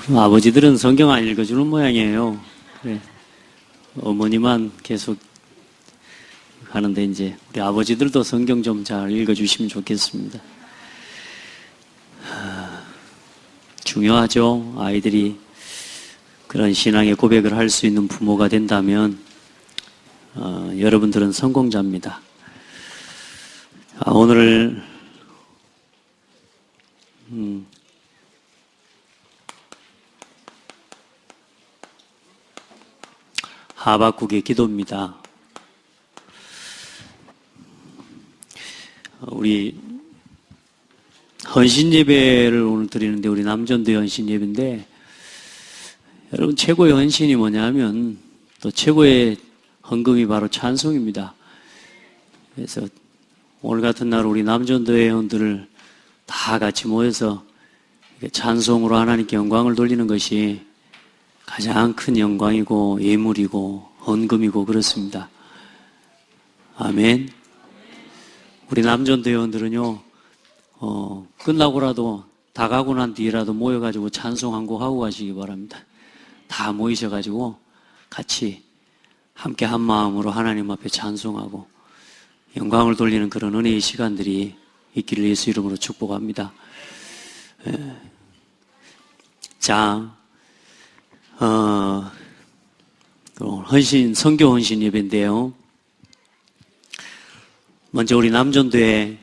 아버지들은 성경 안 읽어주는 모양이에요. 그래. 어머니만 계속 하는데 이제 우리 아버지들도 성경 좀 잘 읽어주시면 좋겠습니다. 중요하죠. 아이들이 그런 신앙의 고백을 할 수 있는 부모가 된다면 여러분들은 성공자입니다. 오늘 하박국의 기도입니다. 우리 헌신 예배를 오늘 드리는데 우리 남전도 헌신 예배인데 여러분 최고의 헌신이 뭐냐면 또 최고의 헌금이 바로 찬송입니다. 그래서 오늘 같은 날 우리 남전도 회원들을 다 같이 모여서 찬송으로 하나님께 영광을 돌리는 것이 가장 큰 영광이고 예물이고 헌금이고 그렇습니다. 아멘. 우리 남전도 회원들은요 끝나고라도 다 가고 난 뒤에라도 모여가지고 찬송 한 곡 하고 가시기 바랍니다. 다 모이셔가지고 같이 함께 한 마음으로 하나님 앞에 찬송하고 영광을 돌리는 그런 은혜의 시간들이 있기를 예수 이름으로 축복합니다. 자, 헌신, 선교 헌신 예배인데요. 먼저 우리 남전도에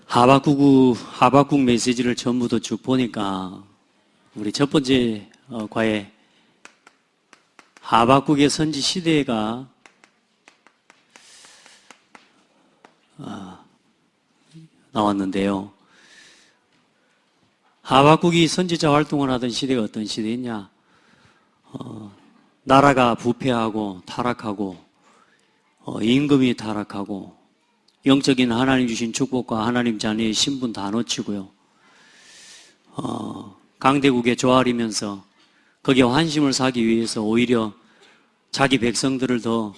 하박국 메시지를 전부도 쭉 보니까 우리 첫 번째 과에 하박국의 선지 시대가 나왔는데요. 하박국이 선지자 활동을 하던 시대가 어떤 시대였냐? 나라가 부패하고 타락하고 임금이 타락하고 영적인 하나님 주신 축복과 하나님 자녀의 신분 다 놓치고요. 강대국에 조아리면서 거기에 환심을 사기 위해서 오히려 자기 백성들을 더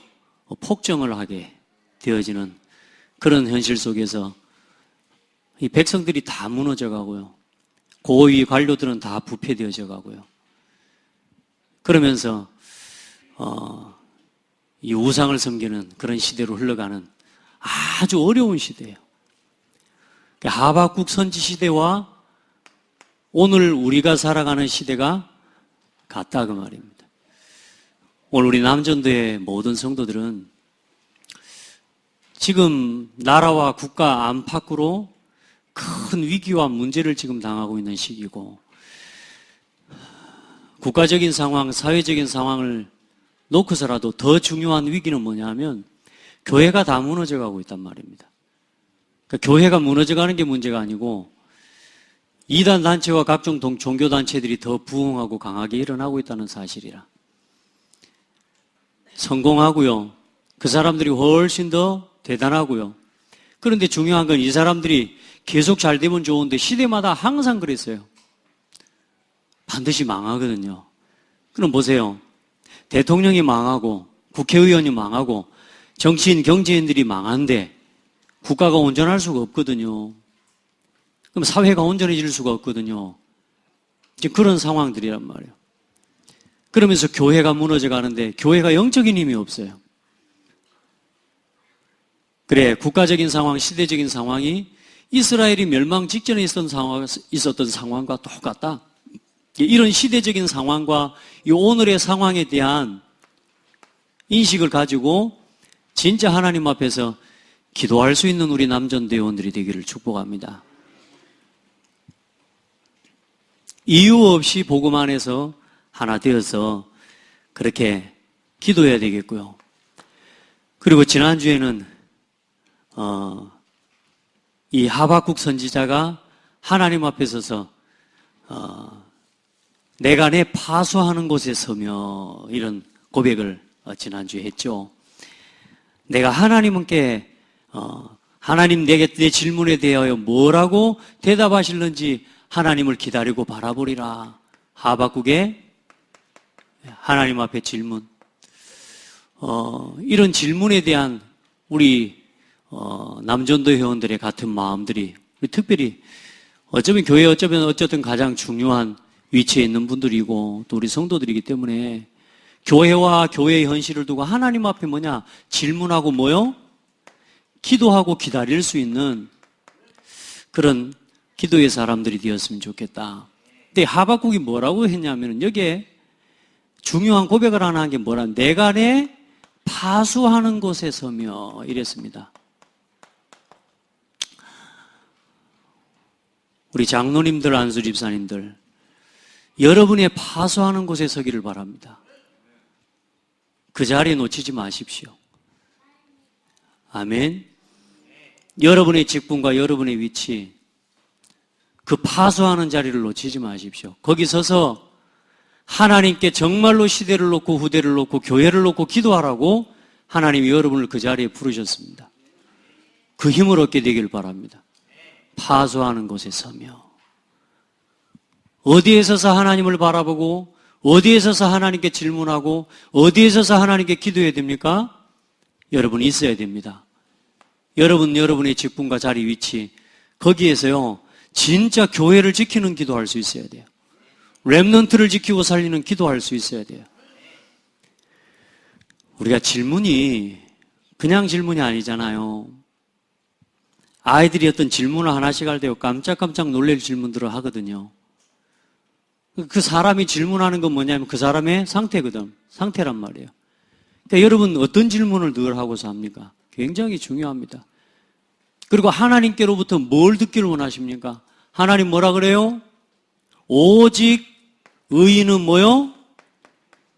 폭정을 하게 되어지는 그런 현실 속에서 이 백성들이 다 무너져 가고요. 고위 관료들은 다 부패되어져 가고요. 그러면서 이 우상을 섬기는 그런 시대로 흘러가는 아주 어려운 시대예요. 하박국 선지 시대와 오늘 우리가 살아가는 시대가 같다 그 말입니다. 오늘 우리 남전도의 모든 성도들은 지금 나라와 국가 안팎으로 큰 위기와 문제를 지금 당하고 있는 시기고 국가적인 상황, 사회적인 상황을 놓고서라도 더 중요한 위기는 뭐냐면 교회가 다 무너져가고 있단 말입니다. 그러니까 교회가 무너져가는 게 문제가 아니고 이단 단체와 각종 종교 단체들이 더 부흥하고 강하게 일어나고 있다는 사실이라. 성공하고요. 그 사람들이 훨씬 더 대단하고요. 그런데 중요한 건 이 사람들이 계속 잘 되면 좋은데 시대마다 항상 그랬어요. 반드시 망하거든요. 그럼 보세요. 대통령이 망하고 국회의원이 망하고 정치인, 경제인들이 망한데 국가가 온전할 수가 없거든요. 그럼 사회가 온전해질 수가 없거든요. 이제 그런 상황들이란 말이에요. 그러면서 교회가 무너져 가는데 교회가 영적인 힘이 없어요. 그래, 국가적인 상황, 시대적인 상황이 이스라엘이 멸망 직전에 있었던 상황과 똑같다. 이런 시대적인 상황과 이 오늘의 상황에 대한 인식을 가지고 진짜 하나님 앞에서 기도할 수 있는 우리 남전대원들이 되기를 축복합니다. 이유 없이 복음 안에서 하나 되어서 그렇게 기도해야 되겠고요. 그리고 지난주에는 이 하박국 선지자가 하나님 앞에 서서 내가 내 파수하는 곳에 서며 이런 고백을 지난주에 했죠. 내가 하나님께 하나님 내게 내 질문에 대하여 뭐라고 대답하실는지 하나님을 기다리고 바라보리라. 하박국의 하나님 앞에 질문. 이런 질문에 대한 우리 남전도 회원들의 같은 마음들이 특별히 어쩌면 교회 어쨌든 가장 중요한 위치에 있는 분들이고 또 우리 성도들이기 때문에 교회와 교회의 현실을 두고 하나님 앞에 뭐냐? 질문하고 뭐요? 기도하고 기다릴 수 있는 그런 기도의 사람들이 되었으면 좋겠다. 근데 하박국이 뭐라고 했냐면 여기에 중요한 고백을 하나 한 게 뭐라? 내간에 파수하는 곳에 서며 이랬습니다. 우리 장로님들, 안수 집사님들, 여러분의 파수하는 곳에 서기를 바랍니다. 그 자리에 놓치지 마십시오. 아멘. 여러분의 직분과 여러분의 위치, 그 파수하는 자리를 놓치지 마십시오. 거기 서서 하나님께 정말로 시대를 놓고 후대를 놓고 교회를 놓고 기도하라고 하나님이 여러분을 그 자리에 부르셨습니다. 그 힘을 얻게 되길 바랍니다. 파수하는 곳에 서며 어디에 서서 하나님을 바라보고 어디에 서서 하나님께 질문하고 어디에 서서 하나님께 기도해야 됩니까? 여러분이 있어야 됩니다. 여러분의 직분과 자리 위치 거기에서요 진짜 교회를 지키는 기도할 수 있어야 돼요. 렘넌트를 지키고 살리는 기도할 수 있어야 돼요. 우리가 질문이 그냥 질문이 아니잖아요. 아이들이 어떤 질문을 하나씩 할 때 깜짝깜짝 놀랄 질문들을 하거든요. 그 사람이 질문하는 건 뭐냐면 그 사람의 상태거든. 상태란 말이에요. 그러니까 여러분 어떤 질문을 늘 하고서 합니까? 굉장히 중요합니다. 그리고 하나님께로부터 뭘 듣기를 원하십니까? 하나님 뭐라 그래요? 오직 의인은 뭐요?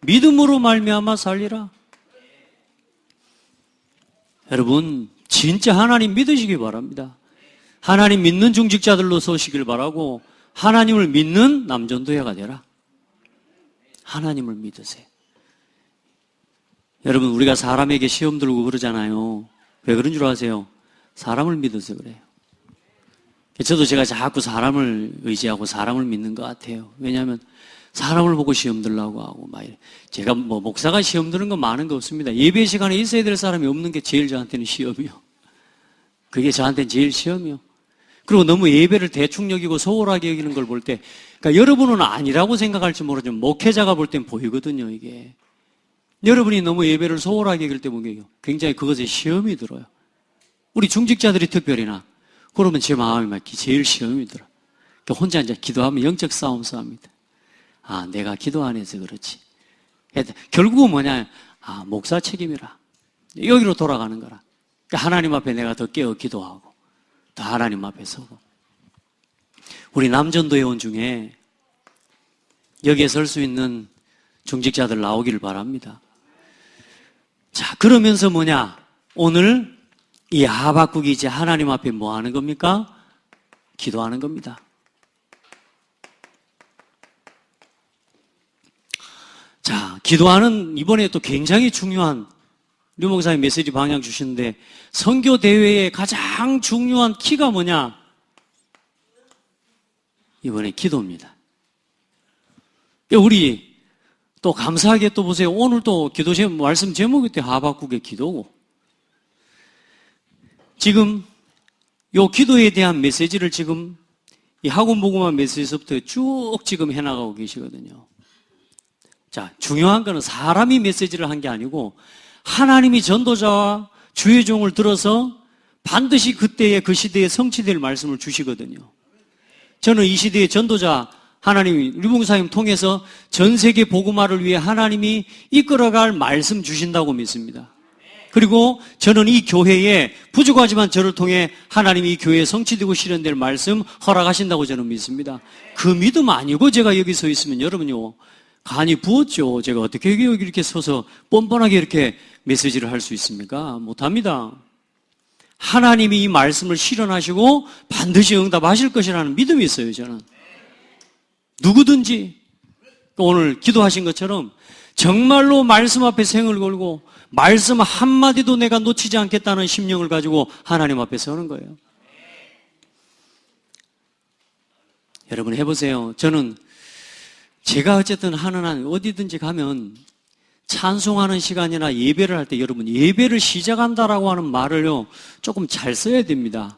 믿음으로 말미암아 살리라. 여러분 진짜 하나님 믿으시기 바랍니다. 하나님 믿는 중직자들로 서시길 바라고 하나님을 믿는 남전도회가 되라. 하나님을 믿으세요. 여러분 우리가 사람에게 시험 들고 그러잖아요. 왜 그런 줄 아세요? 사람을 믿어서 그래요. 저도 제가 자꾸 사람을 의지하고 사람을 믿는 것 같아요. 왜냐하면 사람을 보고 시험 들라고 하고 막 제가 목사가 시험 드는 건 많은 거 없습니다. 예배 시간에 있어야 될 사람이 없는 게 제일 저한테는 시험이요. 그게 저한테는 제일 시험이요. 그리고 너무 예배를 대충 여기고 소홀하게 여기는 걸 볼 때, 그러니까 여러분은 아니라고 생각할지 모르지만 목회자가 볼 땐 보이거든요, 이게. 여러분이 너무 예배를 소홀하게 여길 때 보면 굉장히 그것에 시험이 들어요. 우리 중직자들이 특별히나 그러면 제 마음이 막 제일 시험이 들어. 그러니까 혼자 이제 기도하면 영적 싸움니다. 아, 내가 기도 안 해서 그렇지. 결국은 뭐냐? 아, 목사 책임이라. 여기로 돌아가는 거라. 그러니까 하나님 앞에 내가 더 깨어 기도하고 더 하나님 앞에 서고. 우리 남전도 회원 중에 여기에 설 수 있는 중직자들 나오기를 바랍니다. 자, 그러면서 뭐냐? 오늘 이 하박국이 이제 하나님 앞에 뭐 하는 겁니까? 기도하는 겁니다. 자, 기도하는 이번에 또 굉장히 중요한 류 목사님 메시지 방향 주시는데 선교 대회의 가장 중요한 키가 뭐냐? 이번에 기도입니다. 우리 또 감사하게 또 보세요. 오늘 또 기도 말씀 제목이 때 하박국의 기도고 지금 요 기도에 대한 메시지를 지금 이 학원복음화 메시지서부터 쭉 지금 해나가고 계시거든요. 자, 중요한 거는 사람이 메시지를 한 게 아니고 하나님이 전도자와 주의 종을 들어서 반드시 그때의 그 시대에 성취될 말씀을 주시거든요. 저는 이 시대의 전도자 하나님이 류봉사님 통해서 전 세계 복음화를 위해 하나님이 이끌어갈 말씀 주신다고 믿습니다. 그리고 저는 이 교회에 부족하지만 저를 통해 하나님이 이 교회에 성취되고 실현될 말씀 허락하신다고 저는 믿습니다. 그 믿음 아니고 제가 여기 서 있으면 여러분요 간이 부었죠. 제가 어떻게 여기 이렇게 서서 뻔뻔하게 이렇게 메시지를 할 수 있습니까? 못합니다. 하나님이 이 말씀을 실현하시고 반드시 응답하실 것이라는 믿음이 있어요. 저는 누구든지 오늘 기도하신 것처럼 정말로 말씀 앞에 생을 걸고 말씀 한마디도 내가 놓치지 않겠다는 심령을 가지고 하나님 앞에 서는 거예요. 여러분 해보세요. 저는 제가 어쨌든 하는 한 어디든지 가면 찬송하는 시간이나 예배를 할 때 여러분 예배를 시작한다라고 하는 말을요 조금 잘 써야 됩니다.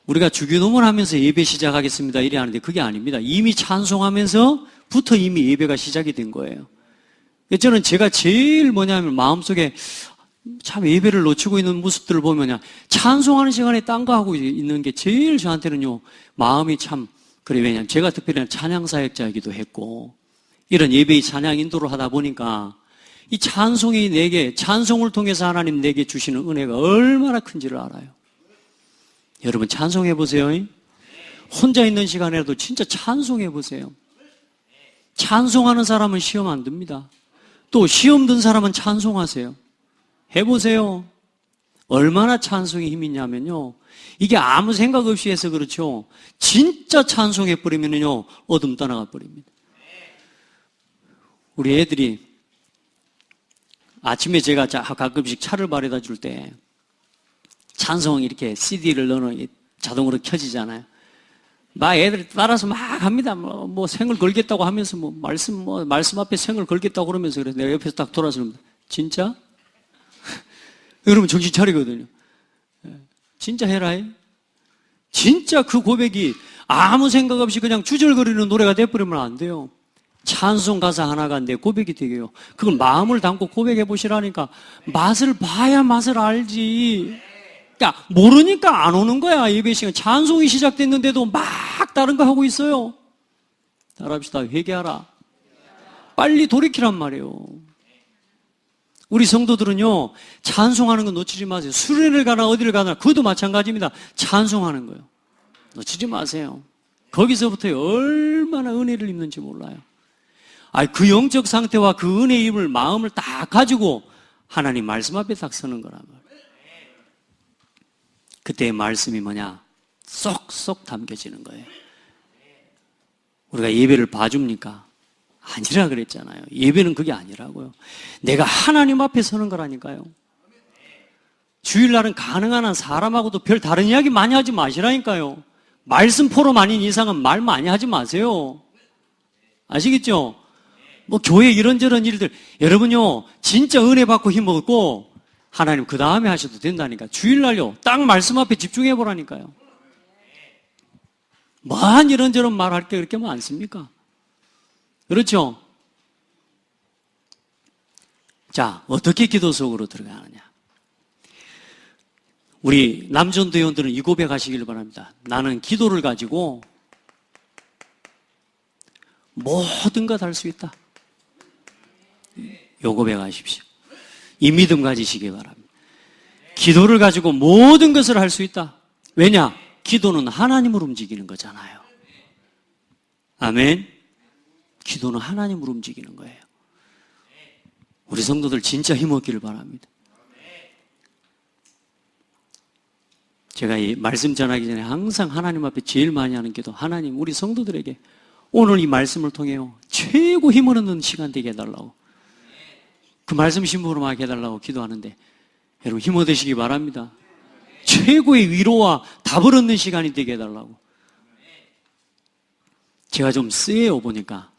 우리가 주기도문 하면서 예배 시작하겠습니다 이래 하는데 그게 아닙니다. 이미 찬송하면서부터 이미 예배가 시작이 된 거예요. 저는 제가 제일 뭐냐면 마음속에 참 예배를 놓치고 있는 모습들을 보면 찬송하는 시간에 딴 거 하고 있는 게 제일 저한테는요 마음이 참 그래. 왜냐하면 제가 특별히 찬양사역자이기도 했고 이런 예배의 찬양 인도를 하다 보니까 이 찬송이 내게, 찬송을 통해서 하나님 내게 주시는 은혜가 얼마나 큰지를 알아요. 여러분 찬송해 보세요. 혼자 있는 시간에라도 진짜 찬송해 보세요. 찬송하는 사람은 시험 안 듭니다. 또 시험 든 사람은 찬송하세요. 해보세요. 얼마나 찬송이 힘이 있냐면요. 이게 아무 생각 없이 해서 그렇죠. 진짜 찬송해 버리면요. 어둠 떠나가 버립니다. 우리 애들이 아침에 제가 가끔씩 차를 바래다 줄 때 찬송 이렇게 CD를 넣어놓으면 자동으로 켜지잖아요. 막 애들 따라서 막 합니다. 뭐 생을 걸겠다고 하면서 말씀 앞에 생을 걸겠다고 그러면서 그래서 내가 옆에서 딱 돌아서 진짜? 여러분 정신 차리거든요. 진짜 해라. 진짜 그 고백이 아무 생각 없이 그냥 주절거리는 노래가 돼버리면 안 돼요. 찬송 가사 하나가 내 고백이 되게요. 그걸 마음을 담고 고백해 보시라니까. 맛을 봐야 맛을 알지. 그러니까 모르니까 안 오는 거야. 예배 시간 찬송이 시작됐는데도 막 다른 거 하고 있어요. 따라합시다. 회개하라. 빨리 돌이키란 말이에요. 우리 성도들은요 찬송하는 거 놓치지 마세요. 수련을 가나 어디를 가나 그것도 마찬가지입니다. 찬송하는 거요. 놓치지 마세요. 거기서부터 얼마나 은혜를 입는지 몰라요. 그 영적 상태와 그 은혜의 힘을 마음을 딱 가지고 하나님 말씀 앞에 딱 서는 거란 말이에요. 그때의 말씀이 뭐냐? 쏙쏙 담겨지는 거예요. 우리가 예배를 봐줍니까? 아니라 그랬잖아요. 예배는 그게 아니라고요. 내가 하나님 앞에 서는 거라니까요. 주일날은 가능한 한 사람하고도 별 다른 이야기 많이 하지 마시라니까요. 말씀 포럼 아닌 이상은 말 많이 하지 마세요. 아시겠죠? 뭐 교회 이런저런 일들 여러분요 진짜 은혜 받고 힘 얻고 하나님 그 다음에 하셔도 된다니까. 주일날요 딱 말씀 앞에 집중해 보라니까요. 뭐한 이런저런 말할 게 그렇게 많습니까? 그렇죠? 자, 어떻게 기도 속으로 들어가느냐? 우리 남전도회원들은 이 고백하시길 바랍니다. 나는 기도를 가지고 모든 것 할 수 있다. 요 고백하십시오. 이 믿음 가지시기 바랍니다. 기도를 가지고 모든 것을 할 수 있다. 왜냐? 기도는 하나님으로 움직이는 거잖아요. 아멘. 기도는 하나님으로 움직이는 거예요. 우리 성도들 진짜 힘없기를 바랍니다. 제가 이 말씀 전하기 전에 항상 하나님 앞에 제일 많이 하는 기도, 하나님 우리 성도들에게 오늘 이 말씀을 통해요 최고 힘을 얻는 시간 되게 해달라고, 그 말씀 심부름하게 해달라고 기도하는데 여러분 힘 얻으시기 바랍니다. 최고의 위로와 답을 얻는 시간이 되게 해달라고. 제가 좀 쎄요 보니까.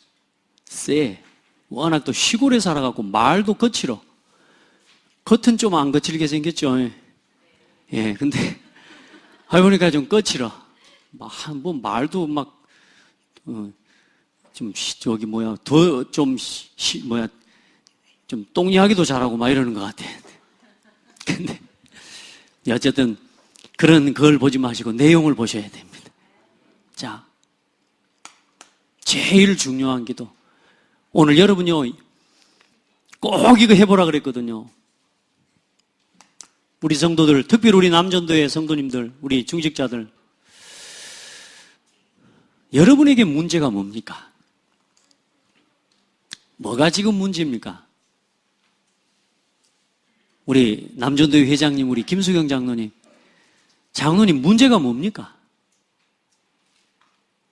쎄. 워낙 또 시골에 살아갖고 말도 거칠어. 겉은 좀 안 거칠게 생겼죠. 예, 근데 보니까 좀 거칠어. 뭐 말도 막 좀 저기 뭐야 더 좀 좀 똥이야기도 잘하고 막 이러는 것 같아. 근데 어쨌든 그런 걸 보지 마시고 내용을 보셔야 됩니다. 자, 제일 중요한 기도. 오늘 여러분요 꼭 이거 해보라 그랬거든요. 우리 성도들, 특별히 우리 남전도의 성도님들, 우리 중직자들, 여러분에게 문제가 뭡니까? 뭐가 지금 문제입니까? 우리 남전도회 회장님, 우리 김수경 장로님 문제가 뭡니까?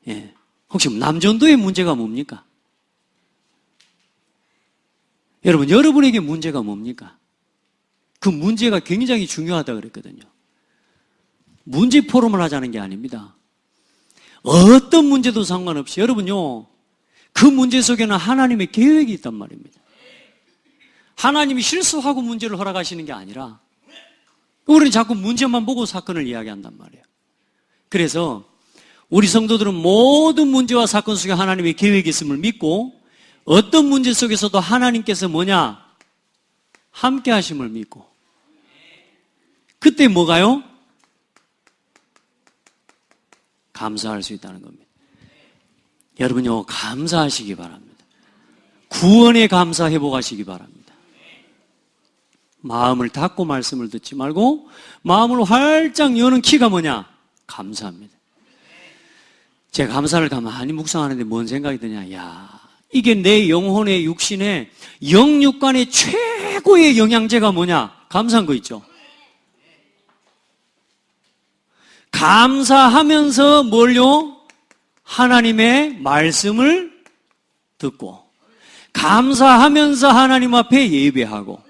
예, 혹시 남전도의 문제가 뭡니까? 여러분, 여러분에게 문제가 뭡니까? 그 문제가 굉장히 중요하다 그랬거든요. 문제 포럼을 하자는 게 아닙니다. 어떤 문제도 상관없이 여러분요, 그 문제 속에는 하나님의 계획이 있단 말입니다. 하나님이 실수하고 문제를 허락하시는 게 아니라 우리는 자꾸 문제만 보고 사건을 이야기한단 말이에요. 그래서 우리 성도들은 모든 문제와 사건 속에 하나님의 계획이 있음을 믿고 어떤 문제 속에서도 하나님께서 뭐냐? 함께 하심을 믿고 그때 뭐가요? 감사할 수 있다는 겁니다. 여러분요, 감사하시기 바랍니다. 구원에 감사 회복하시기 바랍니다. 마음을 닫고 말씀을 듣지 말고 마음을 활짝 여는 키가 뭐냐? 감사합니다. 제가 감사를 가만히 묵상하는데 뭔 생각이 드냐? 야, 이게 내 영혼의 육신의 영육간의 최고의 영양제가 뭐냐? 감사한 거 있죠? 감사하면서 뭘요? 하나님의 말씀을 듣고 감사하면서 하나님 앞에 예배하고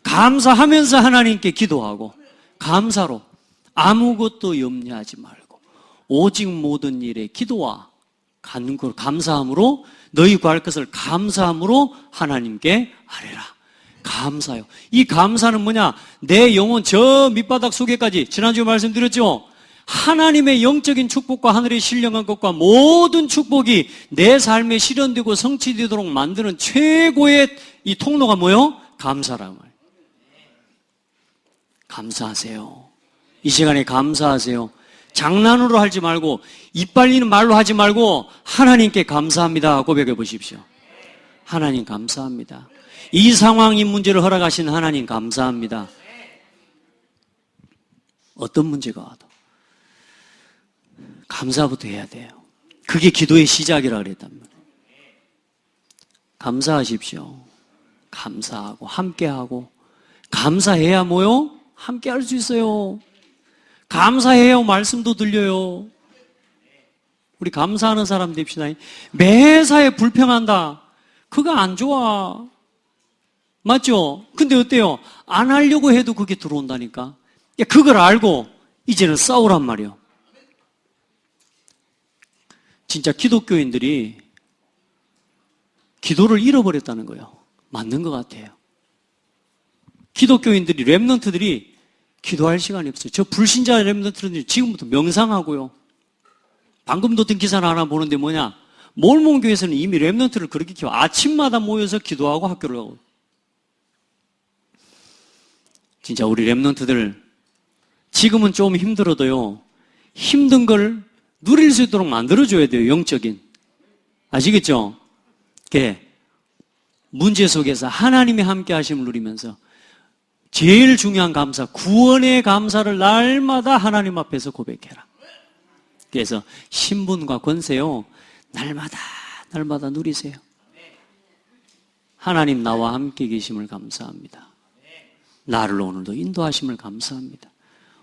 감사하면서 하나님께 기도하고 감사로 아무것도 염려하지 말고 오직 모든 일에 기도와 간구 감사함으로 너희 구할 것을 감사함으로 하나님께 아뢰라. 감사요. 이 감사는 뭐냐? 내 영혼 저 밑바닥 속에까지 지난주에 말씀드렸죠? 하나님의 영적인 축복과 하늘의 신령한 것과 모든 축복이 내 삶에 실현되고 성취되도록 만드는 최고의 이 통로가 뭐요? 감사란 말이에요. 감사하세요. 이 시간에 감사하세요. 장난으로 하지 말고 입 벌리는 말로 하지 말고 하나님께 감사합니다 고백해 보십시오. 하나님 감사합니다. 이 상황 이 문제를 허락하신 하나님 감사합니다. 어떤 문제가 와도 감사부터 해야 돼요. 그게 기도의 시작이라 그랬단 말이에요. 감사하십시오. 감사하고 함께하고 감사해야 뭐요? 함께 할 수 있어요. 감사해야 말씀도 들려요. 우리 감사하는 사람 됩시다. 매사에 불평한다. 그거 안 좋아. 맞죠? 근데 어때요? 안 하려고 해도 그게 들어온다니까. 그걸 알고 이제는 싸우란 말이에요. 진짜 기독교인들이 기도를 잃어버렸다는 거예요. 맞는 것 같아요. 기독교인들이, 렘넌트들이 기도할 시간이 없어요. 저 불신자 렘넌트들이 지금부터 명상하고요. 방금 듣던 기사를 하나 보는데 뭐냐? 몰몬교에서는 이미 렘넌트를 그렇게 키워. 아침마다 모여서 기도하고 학교를 가고. 진짜 우리 렘넌트들 지금은 좀 힘들어도요. 힘든 걸 누릴 수 있도록 만들어줘야 돼요. 영적인. 아시겠죠? 문제 속에서 하나님의 함께 하심을 누리면서 제일 중요한 감사, 구원의 감사를 날마다 하나님 앞에서 고백해라. 그래서 신분과 권세요, 날마다 누리세요. 하나님 나와 함께 계심을 감사합니다. 나를 오늘도 인도하심을 감사합니다.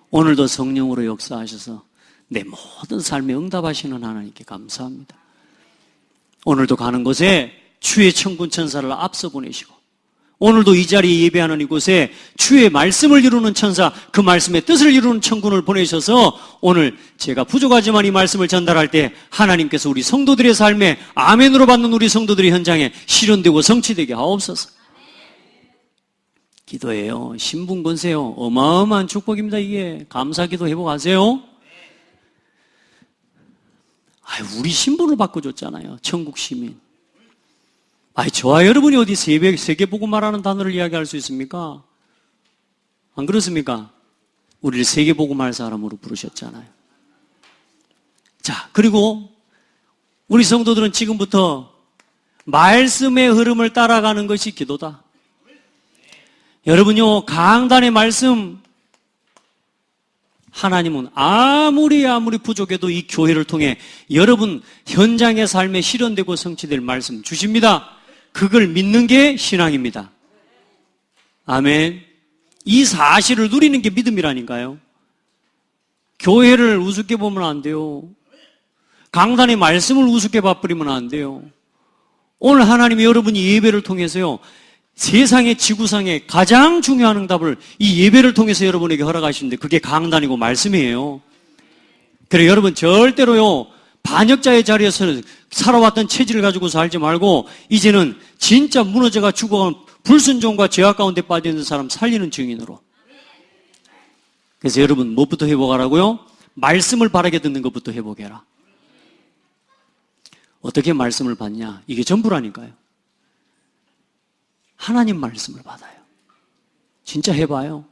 오늘도 성령으로 역사하셔서 내 모든 삶에 응답하시는 하나님께 감사합니다. 오늘도 가는 곳에 주의 천군 천사를 앞서 보내시고 오늘도 이 자리에 예배하는 이곳에 주의 말씀을 이루는 천사, 그 말씀의 뜻을 이루는 천군을 보내셔서 오늘 제가 부족하지만 이 말씀을 전달할 때 하나님께서 우리 성도들의 삶에 아멘으로 받는 우리 성도들의 현장에 실현되고 성취되게 하옵소서. 기도해요. 신분 권세요. 어마어마한 축복입니다. 이게 감사기도 회복하세요. 우리 신분을 바꿔줬잖아요. 천국 시민. 저와 여러분이 어디 세계복음화라는 단어를 이야기할 수 있습니까? 안 그렇습니까? 우리를 세계복음화할 사람으로 부르셨잖아요. 자, 그리고 우리 성도들은 지금부터 말씀의 흐름을 따라가는 것이 기도다. 여러분요, 강단의 말씀, 하나님은 아무리 부족해도 이 교회를 통해 여러분 현장의 삶에 실현되고 성취될 말씀 주십니다. 그걸 믿는 게 신앙입니다. 아멘. 이 사실을 누리는 게 믿음이라니까요. 교회를 우습게 보면 안 돼요. 강단의 말씀을 우습게 봐버리면 안 돼요. 오늘 하나님이 여러분이 예배를 통해서요, 세상의 지구상에 가장 중요한 응답을 이 예배를 통해서 여러분에게 허락하시는데 그게 강단이고 말씀이에요. 그래 여러분 절대로요 반역자의 자리에서 살아왔던 체질을 가지고 살지 말고 이제는 진짜 무너져가 죽어간 불순종과 죄악 가운데 빠져 있는 사람 살리는 증인으로. 그래서 여러분 무엇부터 회복하라고요? 말씀을 바르게 듣는 것부터 회복해라. 어떻게 말씀을 받냐? 이게 전부라니까요. 하나님 말씀을 받아요. 진짜 해봐요.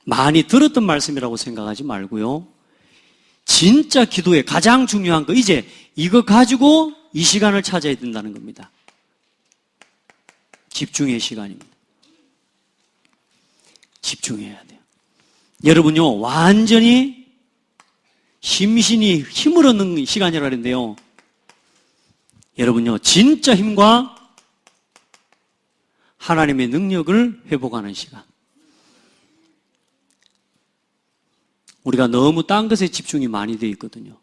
많이 들었던 말씀이라고 생각하지 말고요. 진짜 기도의 가장 중요한 거, 이제 이거 가지고 이 시간을 찾아야 된다는 겁니다. 집중의 시간입니다. 집중해야 돼요. 여러분요, 완전히 심신이 힘을 얻는 시간이라 그랬는데요. 여러분요, 진짜 힘과 하나님의 능력을 회복하는 시간. 우리가 너무 딴 것에 집중이 많이 되어 있거든요.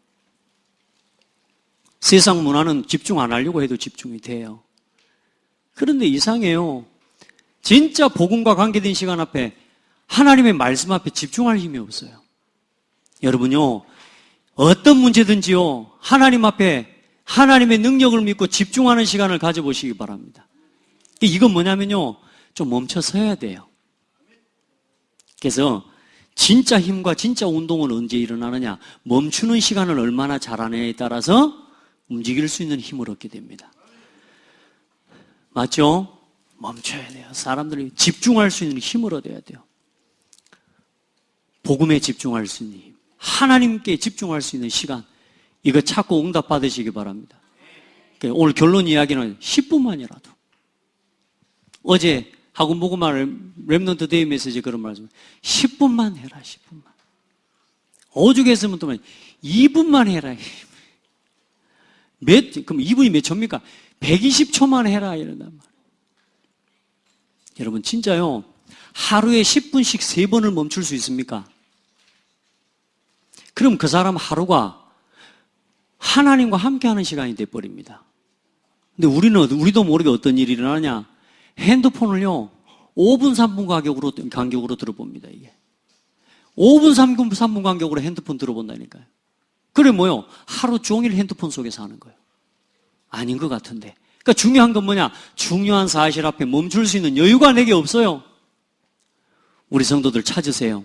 세상 문화는 집중 안 하려고 해도 집중이 돼요. 그런데 이상해요. 진짜 복음과 관계된 시간 앞에 하나님의 말씀 앞에 집중할 힘이 없어요. 여러분요, 어떤 문제든지요, 하나님 앞에 하나님의 능력을 믿고 집중하는 시간을 가져보시기 바랍니다. 이건 뭐냐면요, 좀 멈춰 서야 돼요. 그래서 진짜 힘과 진짜 운동은 언제 일어나느냐? 멈추는 시간을 얼마나 잘하느냐에 따라서 움직일 수 있는 힘을 얻게 됩니다. 맞죠? 멈춰야 돼요. 사람들이 집중할 수 있는 힘을 얻어야 돼요. 복음에 집중할 수 있는 힘, 하나님께 집중할 수 있는 시간, 이거 찾고 응답 받으시기 바랍니다. 오늘 결론 이야기는 10분만이라도. 어제 학원 복음할 렘넌트 데이 메시지 그런 말씀, 10분만 해라, 10분만. 오죽했으면 또 2분만 해라. 그럼 2분이 몇 초입니까? 120초만 해라, 이런단 말이에요. 여러분, 진짜요, 하루에 10분씩 3번을 멈출 수 있습니까? 그럼 그 사람 하루가 하나님과 함께하는 시간이 돼버립니다. 근데 우리도 모르게 어떤 일이 일어나냐? 핸드폰을요, 5분, 3분 간격으로 들어봅니다, 이게. 5분, 3분 간격으로 핸드폰 들어본다니까요. 그래, 뭐요? 하루 종일 핸드폰 속에서 하는 거예요. 아닌 것 같은데. 그러니까 중요한 건 뭐냐? 중요한 사실 앞에 멈출 수 있는 여유가 내게 없어요. 우리 성도들 찾으세요.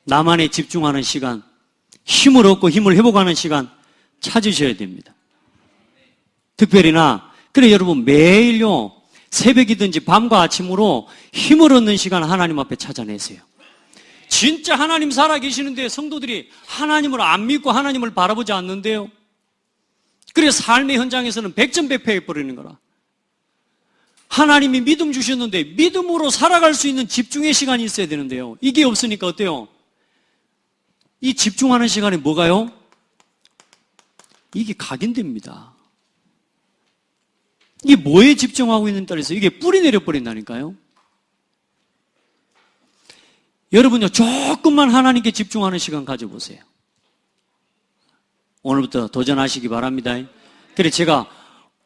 나만의 집중하는 시간, 힘을 얻고 힘을 회복하는 시간 찾으셔야 됩니다. 특별히나, 그래, 여러분, 매일요, 새벽이든지 밤과 아침으로 힘을 얻는 시간 하나님 앞에 찾아내세요. 진짜 하나님 살아계시는데 성도들이 하나님을 안 믿고 하나님을 바라보지 않는데요. 그래서 삶의 현장에서는 백전백패해버리는 거라. 하나님이 믿음 주셨는데 믿음으로 살아갈 수 있는 집중의 시간이 있어야 되는데요. 이게 없으니까 어때요? 이 집중하는 시간에 뭐가요? 이게 각인됩니다. 이게 뭐에 집중하고 있는 따라서 이게 뿌리 내려버린다니까요. 여러분요, 조금만 하나님께 집중하는 시간 가져보세요. 오늘부터 도전하시기 바랍니다. 그래, 제가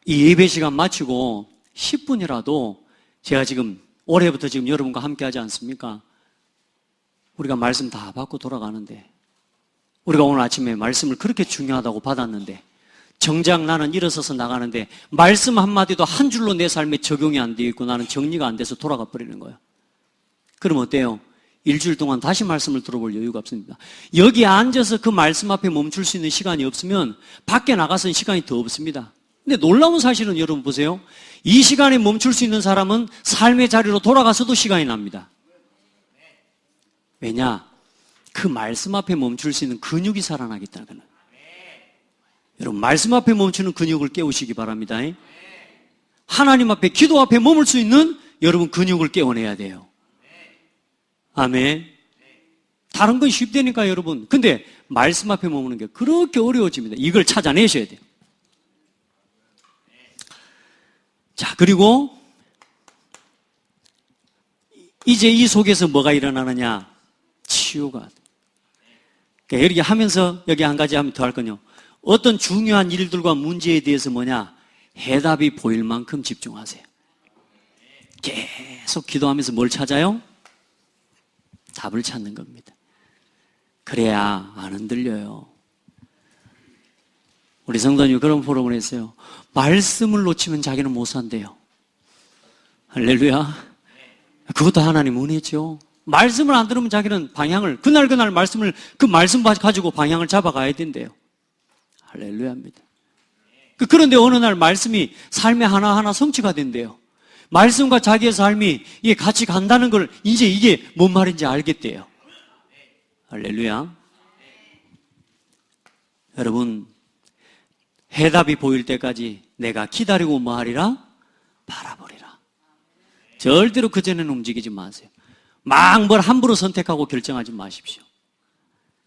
이 예배 시간 마치고 10분이라도 제가 지금 올해부터 지금 여러분과 함께 하지 않습니까? 우리가 말씀 다 받고 돌아가는데, 우리가 오늘 아침에 말씀을 그렇게 중요하다고 받았는데, 정작 나는 일어서서 나가는데 말씀 한마디도 한 줄로 내 삶에 적용이 안 되어 있고 나는 정리가 안 돼서 돌아가 버리는 거예요. 그럼 어때요? 일주일 동안 다시 말씀을 들어볼 여유가 없습니다. 여기 앉아서 그 말씀 앞에 멈출 수 있는 시간이 없으면 밖에 나가서는 시간이 더 없습니다. 근데 놀라운 사실은 여러분 보세요. 이 시간에 멈출 수 있는 사람은 삶의 자리로 돌아가서도 시간이 납니다. 왜냐? 그 말씀 앞에 멈출 수 있는 근육이 살아나기 때문에. 여러분, 말씀 앞에 멈추는 근육을 깨우시기 바랍니다. 하나님 앞에, 기도 앞에 머물 수 있는 여러분 근육을 깨워내야 돼요. 아멘. 다른 건 쉽다니까, 여러분. 근데 말씀 앞에 머무는 게 그렇게 어려워집니다. 이걸 찾아내셔야 돼요. 자, 그리고 이제 이 속에서 뭐가 일어나느냐? 치유가. 그러니까 이렇게 하면서 여기 한 가지 하면 더 할 건요. 어떤 중요한 일들과 문제에 대해서 뭐냐? 해답이 보일 만큼 집중하세요. 계속 기도하면서 뭘 찾아요? 답을 찾는 겁니다. 그래야 안 흔들려요. 우리 성도님이 그런 포럼을 했어요. 말씀을 놓치면 자기는 못 산대요. 할렐루야. 그것도 하나님 은혜죠. 말씀을 안 들으면 자기는 방향을, 그날 말씀을, 그 말씀 가지고 방향을 잡아가야 된대요. 할렐루야입니다. 그런데 어느 날 말씀이 삶의 하나하나 성취가 된대요. 말씀과 자기의 삶이 이게 같이 간다는 걸 이제 이게 뭔 말인지 알겠대요. 할렐루야. 여러분, 해답이 보일 때까지 내가 기다리고 뭐 하리라? 바라보리라. 절대로 그전에는 움직이지 마세요. 막 뭘 함부로 선택하고 결정하지 마십시오.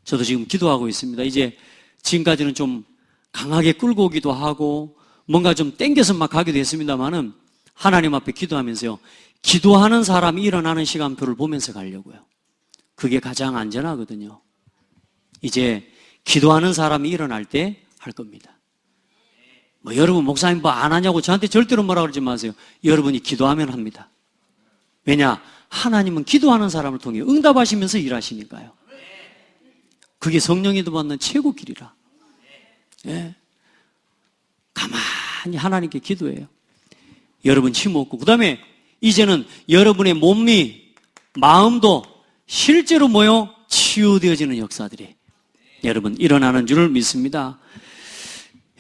저도 지금 기도하고 있습니다. 이제 지금까지는 좀 강하게 끌고 오기도 하고 뭔가 좀 땡겨서 막 가기도 했습니다만은 하나님 앞에 기도하면서요. 기도하는 사람이 일어나는 시간표를 보면서 가려고요. 그게 가장 안전하거든요. 이제 기도하는 사람이 일어날 때 할 겁니다. 뭐 여러분 목사님 뭐 안 하냐고 저한테 절대로 뭐라 그러지 마세요. 여러분이 기도하면 합니다. 왜냐? 하나님은 기도하는 사람을 통해 응답하시면서 일하시니까요. 그게 성령이 받는 최고 길이라. 예. 가만히 하나님께 기도해요. 여러분 힘없고 그 다음에 이제는 여러분의 몸이 마음도 실제로 뭐요? 치유되어지는 역사들이 여러분 일어나는 줄을 믿습니다.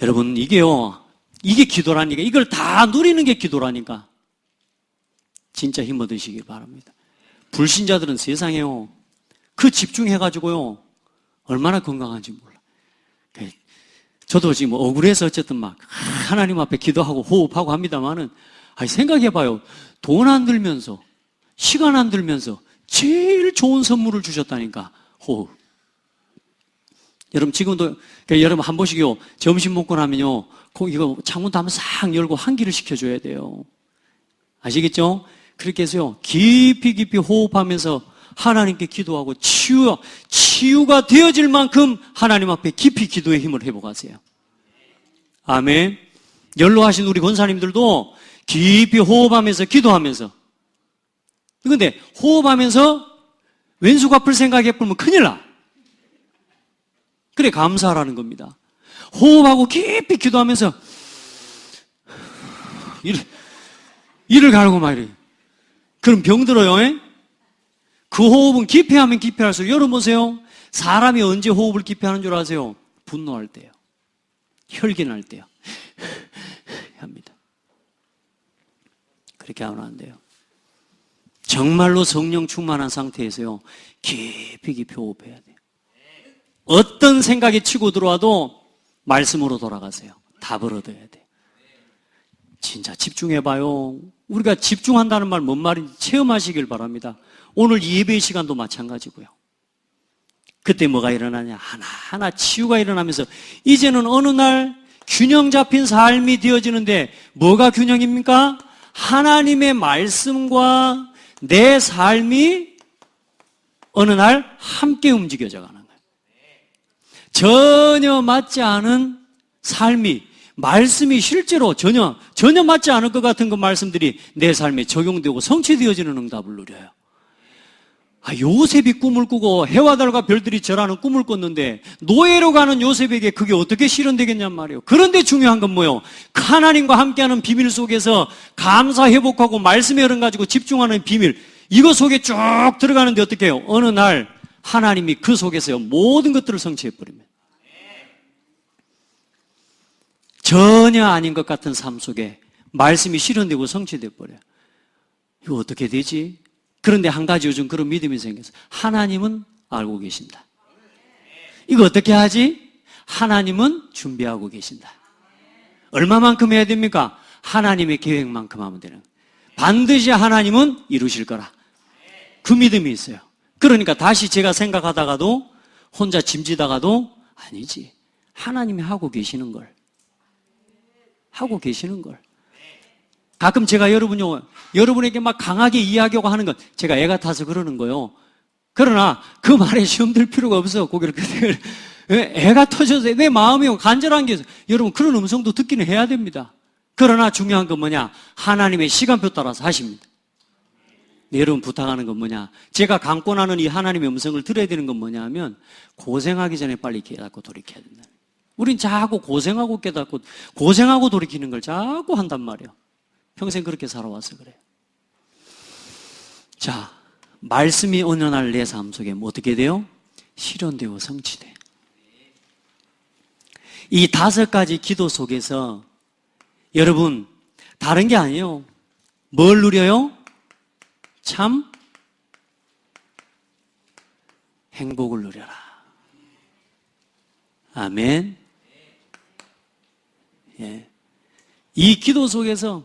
여러분 이게요, 이게 기도라니까. 이걸 다 누리는 게 기도라니까. 진짜 힘 얻으시길 바랍니다. 불신자들은 세상에요, 그 집중해가지고요 얼마나 건강한지 몰라. 저도 지금 억울해서 어쨌든 막 하나님 앞에 기도하고 호흡하고 합니다만은, 생각해봐요. 돈 안 들면서 시간 안 들면서 제일 좋은 선물을 주셨다니까. 호흡. 여러분 지금도 여러분 한 번씩요 점심 먹고 나면요 이거 창문 다 한번 싹 열고 환기를 시켜줘야 돼요. 아시겠죠? 그렇게 해서요 깊이 호흡하면서 하나님께 기도하고 치유가 되어질 만큼 하나님 앞에 깊이 기도의 힘을 회복하세요. 아멘. 연로하신 우리 권사님들도 깊이 호흡하면서 기도하면서. 그런데 호흡하면서 왼수 갚을 생각해보면 큰일 나. 그래 감사하라는 겁니다. 호흡하고 깊이 기도하면서 이를 갈고 막 이래. 그럼 병들어요. 에? 그 호흡은 깊이 하면 깊이 할수록, 여러분 보세요. 사람이 언제 호흡을 깊이 하는 줄 아세요? 분노할 때요. 혈기날 때요. 합니다. 그렇게 하면 안 돼요. 정말로 성령 충만한 상태에서요 깊이 호흡해야 돼요. 어떤 생각이 치고 들어와도 말씀으로 돌아가세요. 답을 얻어야 돼요. 진짜 집중해봐요. 우리가 집중한다는 말 뭔 말인지 체험하시길 바랍니다. 오늘 예배 시간도 마찬가지고요. 그때 뭐가 일어나냐? 하나하나 치유가 일어나면서 이제는 어느 날 균형 잡힌 삶이 되어지는데, 뭐가 균형입니까? 하나님의 말씀과 내 삶이 어느 날 함께 움직여져 가는 거예요. 전혀 맞지 않은 삶이, 말씀이 실제로 전혀 맞지 않을 것 같은 그 말씀들이 내 삶에 적용되고 성취되어지는 응답을 누려요. 요셉이 꿈을 꾸고 해와 달과 별들이 절하는 꿈을 꿨는데 노예로 가는 요셉에게 그게 어떻게 실현되겠냔 말이에요. 그런데 중요한 건 뭐예요? 하나님과 함께하는 비밀 속에서 감사 회복하고 말씀의 흐름 가지고 집중하는 비밀, 이거 속에 쭉 들어가는데 어떻게 해요? 어느 날 하나님이 그 속에서요 모든 것들을 성취해버립니다. 전혀 아닌 것 같은 삶 속에 말씀이 실현되고 성취돼 버려요. 이거 어떻게 되지? 그런데 한 가지 요즘 그런 믿음이 생겨서, 하나님은 알고 계신다. 이거 어떻게 하지? 하나님은 준비하고 계신다. 얼마만큼 해야 됩니까? 하나님의 계획만큼 하면 되는 거예요. 반드시 하나님은 이루실 거라. 그 믿음이 있어요. 그러니까 다시 제가 생각하다가도, 혼자 짐지다가도, 아니지, 하나님이 하고 계시는 걸. 가끔 제가 여러분에게 막 강하게 이야기하고 하는 건 제가 애 같아서 그러는 거예요. 그러나 그 말에 시험 들 필요가 없어. 고개를 애가 터져서 내 마음이 간절한 게 있어요. 여러분 그런 음성도 듣기는 해야 됩니다. 그러나 중요한 건 뭐냐? 하나님의 시간표 따라서 하십니다. 네, 여러분 부탁하는 건 뭐냐? 제가 강권하는 이 하나님의 음성을 들어야 되는 건 뭐냐 하면, 고생하기 전에 빨리 깨닫고 돌이켜야 된다. 우린 자꾸 고생하고 깨닫고 고생하고 돌이키는 걸 자꾸 한단 말이에요. 평생 그렇게 살아와서 그래요. 자, 말씀이 어느 날 내 삶 속에 뭐 어떻게 돼요? 실현되고 성취돼. 이 5가지 기도 속에서 여러분 다른 게 아니에요. 뭘 누려요? 참 행복을 누려라. 아멘. 예. 이 기도 속에서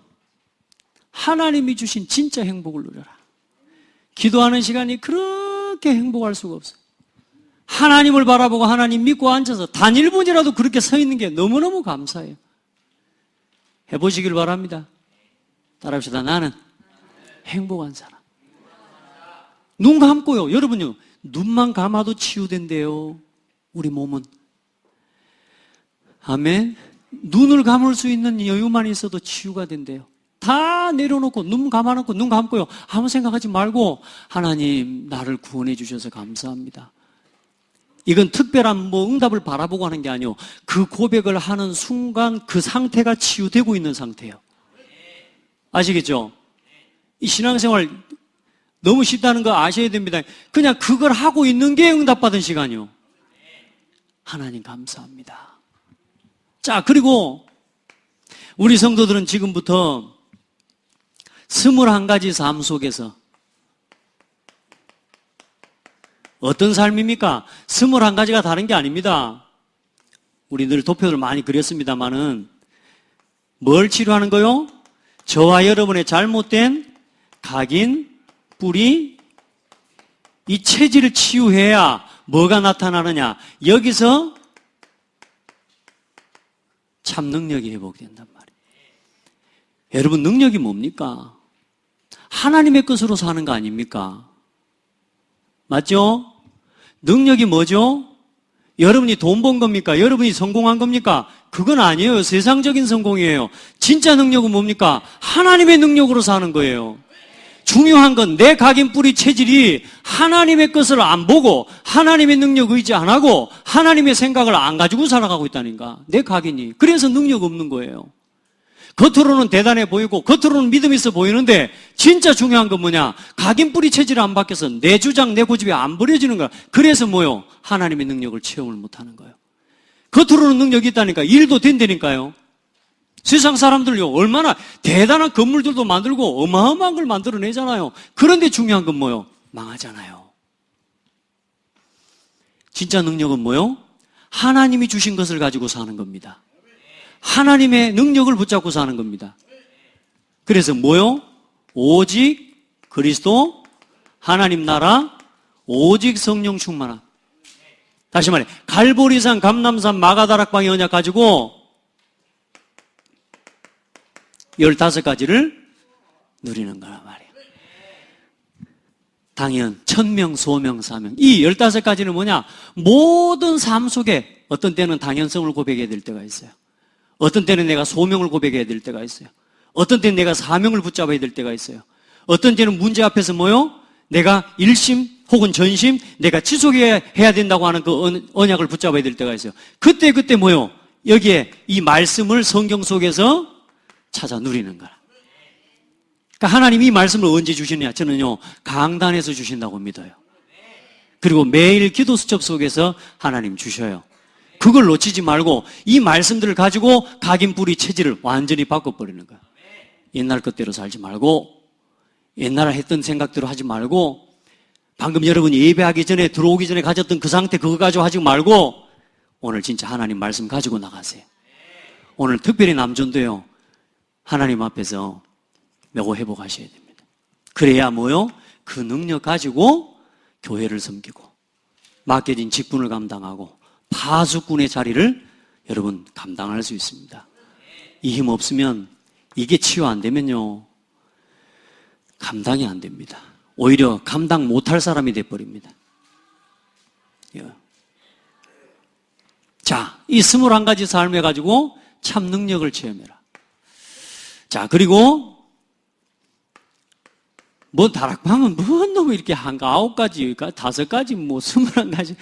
하나님이 주신 진짜 행복을 누려라. 기도하는 시간이 그렇게 행복할 수가 없어요. 하나님을 바라보고 하나님 믿고 앉아서 단 1분이라도 그렇게 서 있는 게 너무너무 감사해요. 해보시길 바랍니다. 따라합시다. 나는 행복한 사람. 눈 감고요. 여러분요. 눈만 감아도 치유된대요. 우리 몸은. 아멘. 눈을 감을 수 있는 여유만 있어도 치유가 된대요. 다 내려놓고 눈 감아놓고 눈 감고요. 아무 생각하지 말고 하나님 나를 구원해 주셔서 감사합니다. 이건 특별한 응답을 바라보고 하는 게 아니에요. 그 고백을 하는 순간 그 상태가 치유되고 있는 상태예요. 아시겠죠? 이 신앙생활 너무 쉽다는 거 아셔야 됩니다. 그냥 그걸 하고 있는 게 응답받은 시간이요. 하나님 감사합니다. 자, 그리고 우리 성도들은 지금부터 21가지 삶 속에서 어떤 삶입니까? 21가지가 다른 게 아닙니다. 우리 늘 도표를 많이 그렸습니다만은 뭘 치료하는 거요? 저와 여러분의 잘못된 각인, 뿌리, 이 체질을 치유해야 뭐가 나타나느냐? 여기서 참 능력이 회복된단 말이에요. 여러분 능력이 뭡니까? 하나님의 것으로 사는 거 아닙니까? 맞죠? 능력이 뭐죠? 여러분이 돈 번 겁니까? 여러분이 성공한 겁니까? 그건 아니에요. 세상적인 성공이에요. 진짜 능력은 뭡니까? 하나님의 능력으로 사는 거예요. 중요한 건 내 각인 뿌리 체질이 하나님의 것을 안 보고 하나님의 능력 의지 안 하고 하나님의 생각을 안 가지고 살아가고 있다니까. 내 각인이. 그래서 능력 없는 거예요. 겉으로는 대단해 보이고 겉으로는 믿음 있어 보이는데 진짜 중요한 건 뭐냐? 각인 뿌리 체질을 안 바뀌어서 내 주장, 내 고집이 안 버려지는 거야. 그래서 뭐요? 하나님의 능력을 체험을 못하는 거예요. 겉으로는 능력이 있다니까 일도 된다니까요. 세상 사람들요 얼마나 대단한 건물들도 만들고 어마어마한 걸 만들어내잖아요. 그런데 중요한 건 뭐요? 망하잖아요. 진짜 능력은 뭐요? 하나님이 주신 것을 가지고 사는 겁니다. 하나님의 능력을 붙잡고 사는 겁니다. 그래서 뭐요? 오직 그리스도, 하나님 나라, 오직 성령 충만함. 다시 말해 갈보리산, 감람산, 마가다락방의 언약 가지고 15가지를 누리는 거란 말이에요. 당연, 천명, 소명, 사명. 이 15가지는 뭐냐? 모든 삶 속에 어떤 때는 당연성을 고백해야 될 때가 있어요. 어떤 때는 내가 소명을 고백해야 될 때가 있어요. 어떤 때는 내가 사명을 붙잡아야 될 때가 있어요. 어떤 때는 문제 앞에서 뭐요? 내가 일심 혹은 전심, 내가 지속해야 된다고 하는 그 언약을 붙잡아야 될 때가 있어요. 그때 뭐요? 여기에 이 말씀을 성경 속에서 찾아 누리는 거라. 그러니까 하나님이 이 말씀을 언제 주시느냐? 저는요, 강단에서 주신다고 믿어요. 그리고 매일 기도 수첩 속에서 하나님 주셔요. 그걸 놓치지 말고 이 말씀들을 가지고 각인 뿌리 체질을 완전히 바꿔버리는 거야. 옛날 것대로 살지 말고 옛날에 했던 생각대로 하지 말고 방금 여러분이 예배하기 전에 들어오기 전에 가졌던 그 상태 그거 가지고 하지 말고 오늘 진짜 하나님 말씀 가지고 나가세요. 오늘 특별히 남전도요. 하나님 앞에서 메고 회복하셔야 됩니다. 그래야 뭐요? 그 능력 가지고 교회를 섬기고 맡겨진 직분을 감당하고 파수꾼의 자리를 여러분 감당할 수 있습니다. 이 힘 없으면 이게 치유 안 되면요 감당이 안 됩니다. 오히려 감당 못할 사람이 돼버립니다. 자, 이 21가지 삶을 가지고 참 능력을 체험해라. 자, 그리고 뭐 다락방은 뭐 너무 이렇게 한 9가지, 5가지, 뭐 21가지,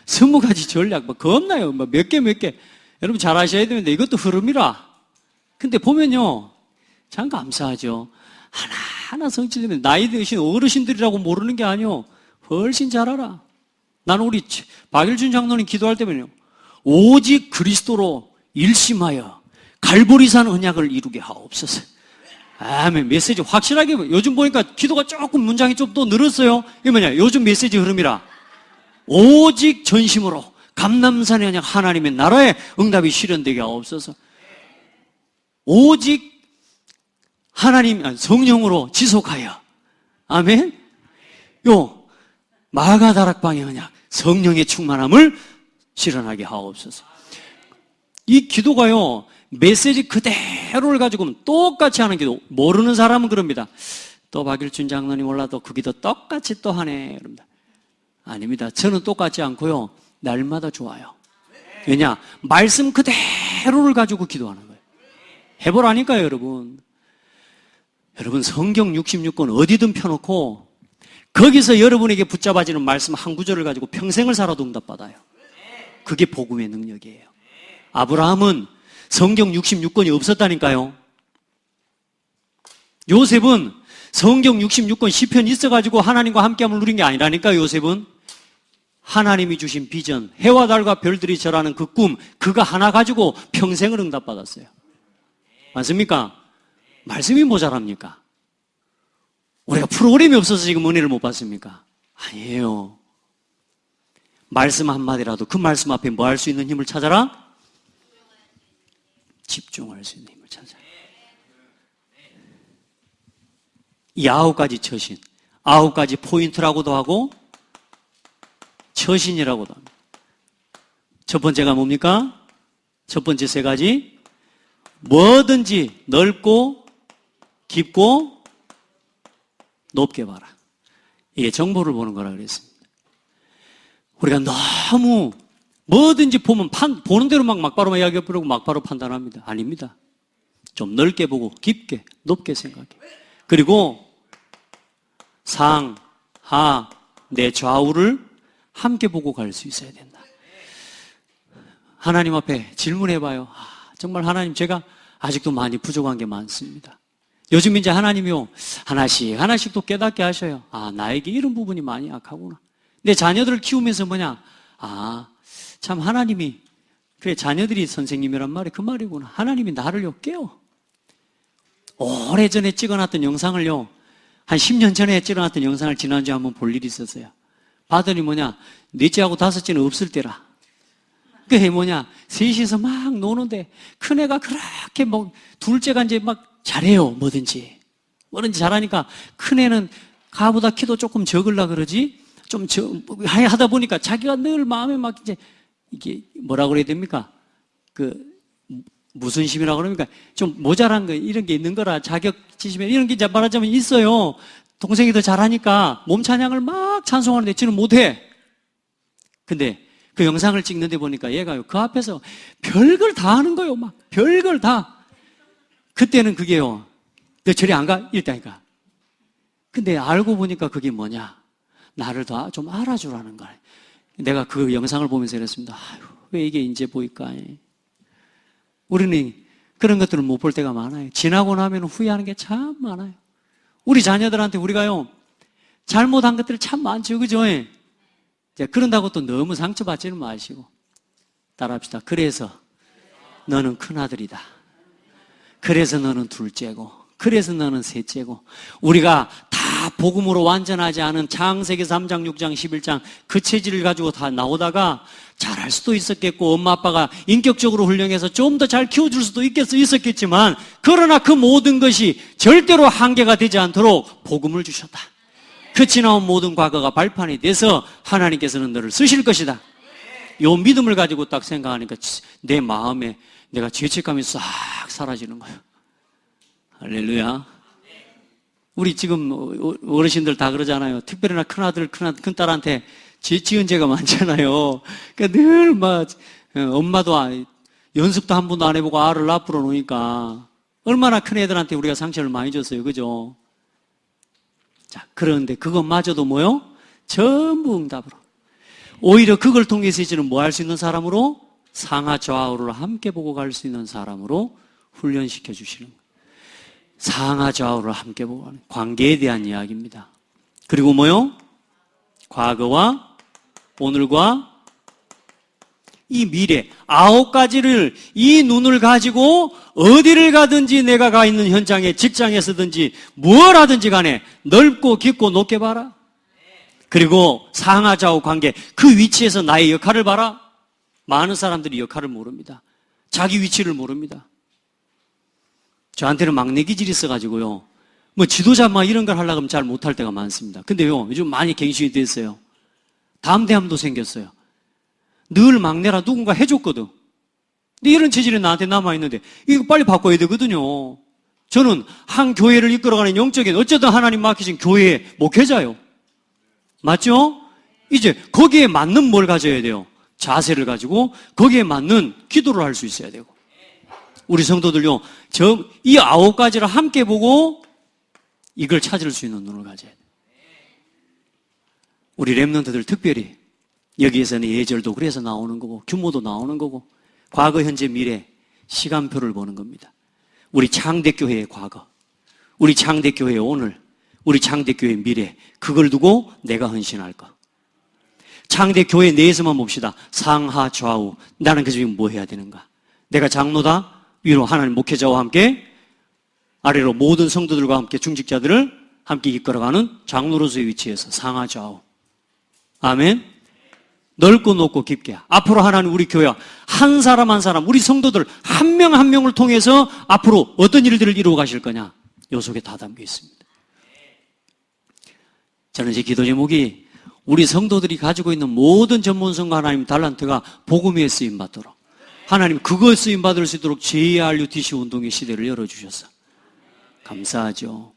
20가지 전략 뭐 겁나요. 뭐 몇 개. 여러분 잘 아셔야 되는데 이것도 흐름이라. 근데 보면요, 참 감사하죠. 하나하나 성취되면 나이 드신 어르신들이라고 모르는 게 아니요. 훨씬 잘 알아. 나는 우리 박일준 장로님 기도할 때면요. 오직 그리스도로 일심하여 갈보리산 언약을 이루게 하옵소서. 아멘. 메시지 확실하게, 요즘 보니까 기도가 조금 문장이 좀 또 늘었어요. 이게 뭐냐? 요즘 메시지 흐름이라. 오직 전심으로 감람산의 언약 하나님의 나라의 응답이 실현되게 하옵소서. 오직 하나님 성령으로 지속하여. 아멘. 요 마가다락방의 언약 성령의 충만함을 실현하게 하옵소서. 이 기도가요, 메시지 그대로를 가지고 똑같이 하는 기도. 모르는 사람은 그럽니다. 또 박일준 장로님 몰라도 그 기도 똑같이 또 하네. 그럽니다. 아닙니다. 저는 똑같지 않고요. 날마다 좋아요. 왜냐? 말씀 그대로를 가지고 기도하는 거예요. 해보라니까요, 여러분. 여러분, 성경 66권 어디든 펴놓고 거기서 여러분에게 붙잡아지는 말씀 한 구절을 가지고 평생을 살아도 응답받아요. 그게 복음의 능력이에요. 아브라함은 성경 66권이 없었다니까요. 요셉은 성경 66권 시편이 있어가지고 하나님과 함께함을 누린 게 아니라니까요. 요셉은 하나님이 주신 비전, 해와 달과 별들이 절하는 그 꿈, 그거 하나 가지고 평생을 응답받았어요. 맞습니까? 말씀이 모자랍니까? 우리가 프로그램이 없어서 지금 은혜를 못 받습니까? 아니에요. 말씀 한마디라도 그 말씀 앞에 뭐 할 수 있는 힘을 찾아라? 집중할 수 있는 힘을 찾아라. 이 9가지 처신, 9가지 포인트라고도 하고 처신이라고도 합니다. 첫 번째가 뭡니까? 첫 번째 3가지. 뭐든지 넓고 깊고 높게 봐라. 이게 정보를 보는 거라 그랬습니다. 우리가 너무 뭐든지 보면 보는 대로 막바로 이야기해버리고 막바로 판단합니다. 아닙니다. 좀 넓게 보고 깊게 높게 생각해. 그리고 상, 하, 내 좌우를 함께 보고 갈 수 있어야 된다. 하나님 앞에 질문해봐요. 정말 하나님, 제가 아직도 많이 부족한 게 많습니다. 요즘 이제 하나님이요, 하나씩 또 깨닫게 하셔요. 나에게 이런 부분이 많이 약하구나. 내 자녀들을 키우면서 참 하나님이, 그래, 자녀들이 선생님이란 말이 그 말이구나. 하나님이 나를요, 깨워. 오래전에 찍어놨던 영상을요, 한 10년 전에 찍어놨던 영상을 지난주에 한번 볼 일이 있었어요. 봤더니 넷째하고 다섯째는 없을 때라. 그게 셋이서 막 노는데, 큰애가 그렇게 둘째가 이제 막 잘해요, 뭐든지 잘하니까, 큰애는 가보다 키도 조금 적을라 그러지, 하다 보니까 자기가 늘 마음에 막 이게 뭐라 그래야 됩니까? 무슨 심이라고 그럽니까? 좀 모자란 거, 이런 게 있는 거라, 자격지심, 이런 게 말하자면 있어요. 동생이 더 잘하니까 몸 찬양을 막 찬송하는데 지는 못해. 근데 그 영상을 찍는데 보니까 얘가요, 그 앞에서 별걸 다 하는 거예요. 막 별걸 다. 그때는 그게요, 너 저리 안 가? 이랬다니까. 근데 알고 보니까 그게 뭐냐? 나를 더 좀 알아주라는 거예요. 내가 그 영상을 보면서 이랬습니다. 왜 이게 이제 보일까? 우리는 그런 것들을 못 볼 때가 많아요. 지나고 나면 후회하는 게 참 많아요. 우리 자녀들한테 우리가요, 잘못한 것들이 참 많죠. 그죠? 그런다고 또 너무 상처받지는 마시고 따라합시다. 그래서 너는 큰아들이다. 그래서 너는 둘째고, 그래서 너는 셋째고. 우리가 다 복음으로 완전하지 않은 창세기 3장, 6장, 11장 그 체질을 가지고 다 나오다가 잘할 수도 있었겠고, 엄마 아빠가 인격적으로 훌륭해서 좀 더 잘 키워줄 수도 있었겠지만, 그러나 그 모든 것이 절대로 한계가 되지 않도록 복음을 주셨다. 그 지나온 모든 과거가 발판이 돼서 하나님께서는 너를 쓰실 것이다. 이 믿음을 가지고 딱 생각하니까 내 마음에 내가 죄책감이 싹 사라지는 거예요. 할렐루야. 우리 지금 어르신들 다 그러잖아요. 특별히나 큰아들, 큰딸한테 지은 죄가 많잖아요. 그러니까 늘 엄마도 연습도 한 번도 안 해보고 알을 앞으로 놓으니까 얼마나 큰 애들한테 우리가 상처를 많이 줬어요. 그죠? 자, 그런데 그것마저도 전부 응답으로. 오히려 그걸 통해서 이제는 뭐 할 수 있는 사람으로? 상하 좌우를 함께 보고 갈 수 있는 사람으로 훈련시켜 주시는 거예요. 상하 좌우를 함께 보고 가는 관계에 대한 이야기입니다. 그리고 뭐요? 과거와 오늘과 이 미래 9가지를 이 눈을 가지고 어디를 가든지 내가 가 있는 현장에 직장에서든지 뭘 하든지 간에 넓고 깊고 높게 봐라. 그리고 상하 좌우 관계 그 위치에서 나의 역할을 봐라. 많은 사람들이 역할을 모릅니다. 자기 위치를 모릅니다. 저한테는 막내 기질이 있어가지고요. 뭐 지도자 막 이런 걸 하려고 하면 잘 못할 때가 많습니다. 근데요, 요즘 많이 갱신이 됐어요. 담대함도 생겼어요. 늘 막내라 누군가 해줬거든. 근데 이런 체질이 나한테 남아있는데 이거 빨리 바꿔야 되거든요. 저는 한 교회를 이끌어가는 영적인 어쨌든 하나님 맡기신 교회의 목회자요. 맞죠? 이제 거기에 맞는 뭘 가져야 돼요? 자세를 가지고 거기에 맞는 기도를 할 수 있어야 되고. 우리 성도들요, 이 9가지를 함께 보고 이걸 찾을 수 있는 눈을 가져야 돼요. 우리 렘넌트들 특별히 여기에서는 예절도 그래서 나오는 거고 규모도 나오는 거고 과거, 현재, 미래 시간표를 보는 겁니다. 우리 창대교회의 과거, 우리 창대교회의 오늘, 우리 창대교회의 미래 그걸 두고 내가 헌신할 것. 창대교회 내에서만 봅시다. 상하 좌우 나는 그 중에 뭐 해야 되는가. 내가 장로다. 위로 하나님 목회자와 함께 아래로 모든 성도들과 함께 중직자들을 함께 이끌어가는 장로로서의 위치에서 상하 좌우. 아멘. 넓고 높고 깊게. 앞으로 하나님 우리 교회와 한 사람 한 사람 우리 성도들 한 명 한 명을 통해서 앞으로 어떤 일들을 이루어 가실 거냐. 요 속에 다 담겨 있습니다. 저는 제 기도 제목이 우리 성도들이 가지고 있는 모든 전문성과 하나님 달란트가 복음에 쓰임받도록 하나님 그걸 쓰임받을 수 있도록 JRUTC 운동의 시대를 열어주셔서 감사하죠.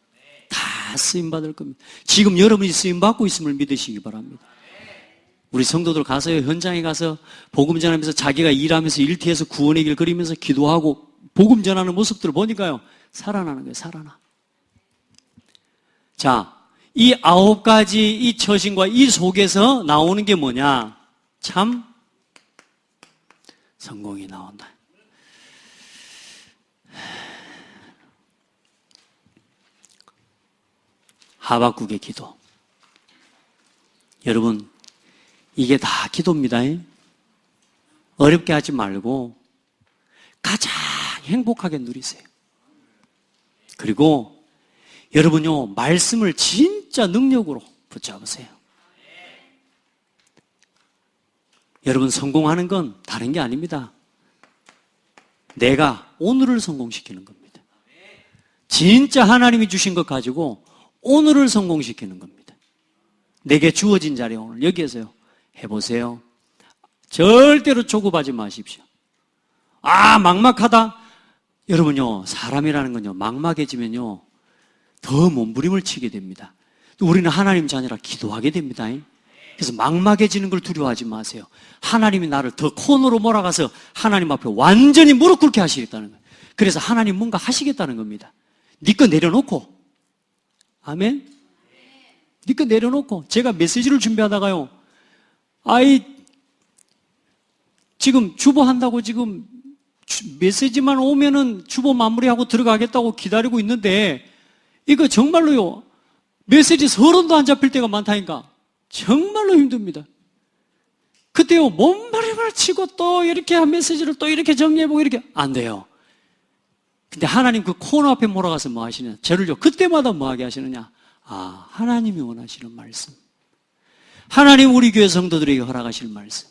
다 쓰임받을 겁니다. 지금 여러분이 쓰임받고 있음을 믿으시기 바랍니다. 우리 성도들 가서요, 현장에 가서 복음 전하면서 자기가 일하면서 일티에서 구원의 길 그리면서 기도하고 복음 전하는 모습들을 보니까요, 살아나는 거예요, 살아나. 자, 이 9가지 이 처신과 이 속에서 나오는 게 뭐냐? 참 성공이 나온다. 하박국의 기도. 여러분, 이게 다 기도입니다. 어렵게 하지 말고 가장 행복하게 누리세요. 그리고 여러분요, 말씀을 진짜 능력으로 붙잡으세요. 여러분, 성공하는 건 다른 게 아닙니다. 내가 오늘을 성공시키는 겁니다. 진짜 하나님이 주신 것 가지고 오늘을 성공시키는 겁니다. 내게 주어진 자리에 오늘 여기에서요, 해보세요. 절대로 조급하지 마십시오. 아, 막막하다? 여러분요, 사람이라는 건요, 막막해지면요, 더 몸부림을 치게 됩니다. 우리는 하나님 자녀라 기도하게 됩니다. 그래서 막막해지는 걸 두려워하지 마세요. 하나님이 나를 더 코너로 몰아가서 하나님 앞에 완전히 무릎 꿇게 하시겠다는 거예요. 그래서 하나님 뭔가 하시겠다는 겁니다. 네 거 내려놓고. 아멘? 네 거 내려놓고. 제가 메시지를 준비하다가요, 지금 주보한다고 지금 메시지만 오면은 주보 마무리하고 들어가겠다고 기다리고 있는데 이거 정말로요, 메시지 서론도 안 잡힐 때가 많다니까. 정말로 힘듭니다. 그때요, 몸부림을 치고 또 이렇게 한 메시지를 또 이렇게 정리해보고 이렇게 안 돼요. 근데 하나님 그 코너 앞에 몰아가서 뭐 하시느냐? 저를요, 그때마다 뭐 하게 하시느냐? 아, 하나님이 원하시는 말씀. 하나님 우리 교회 성도들에게 허락하실 말씀.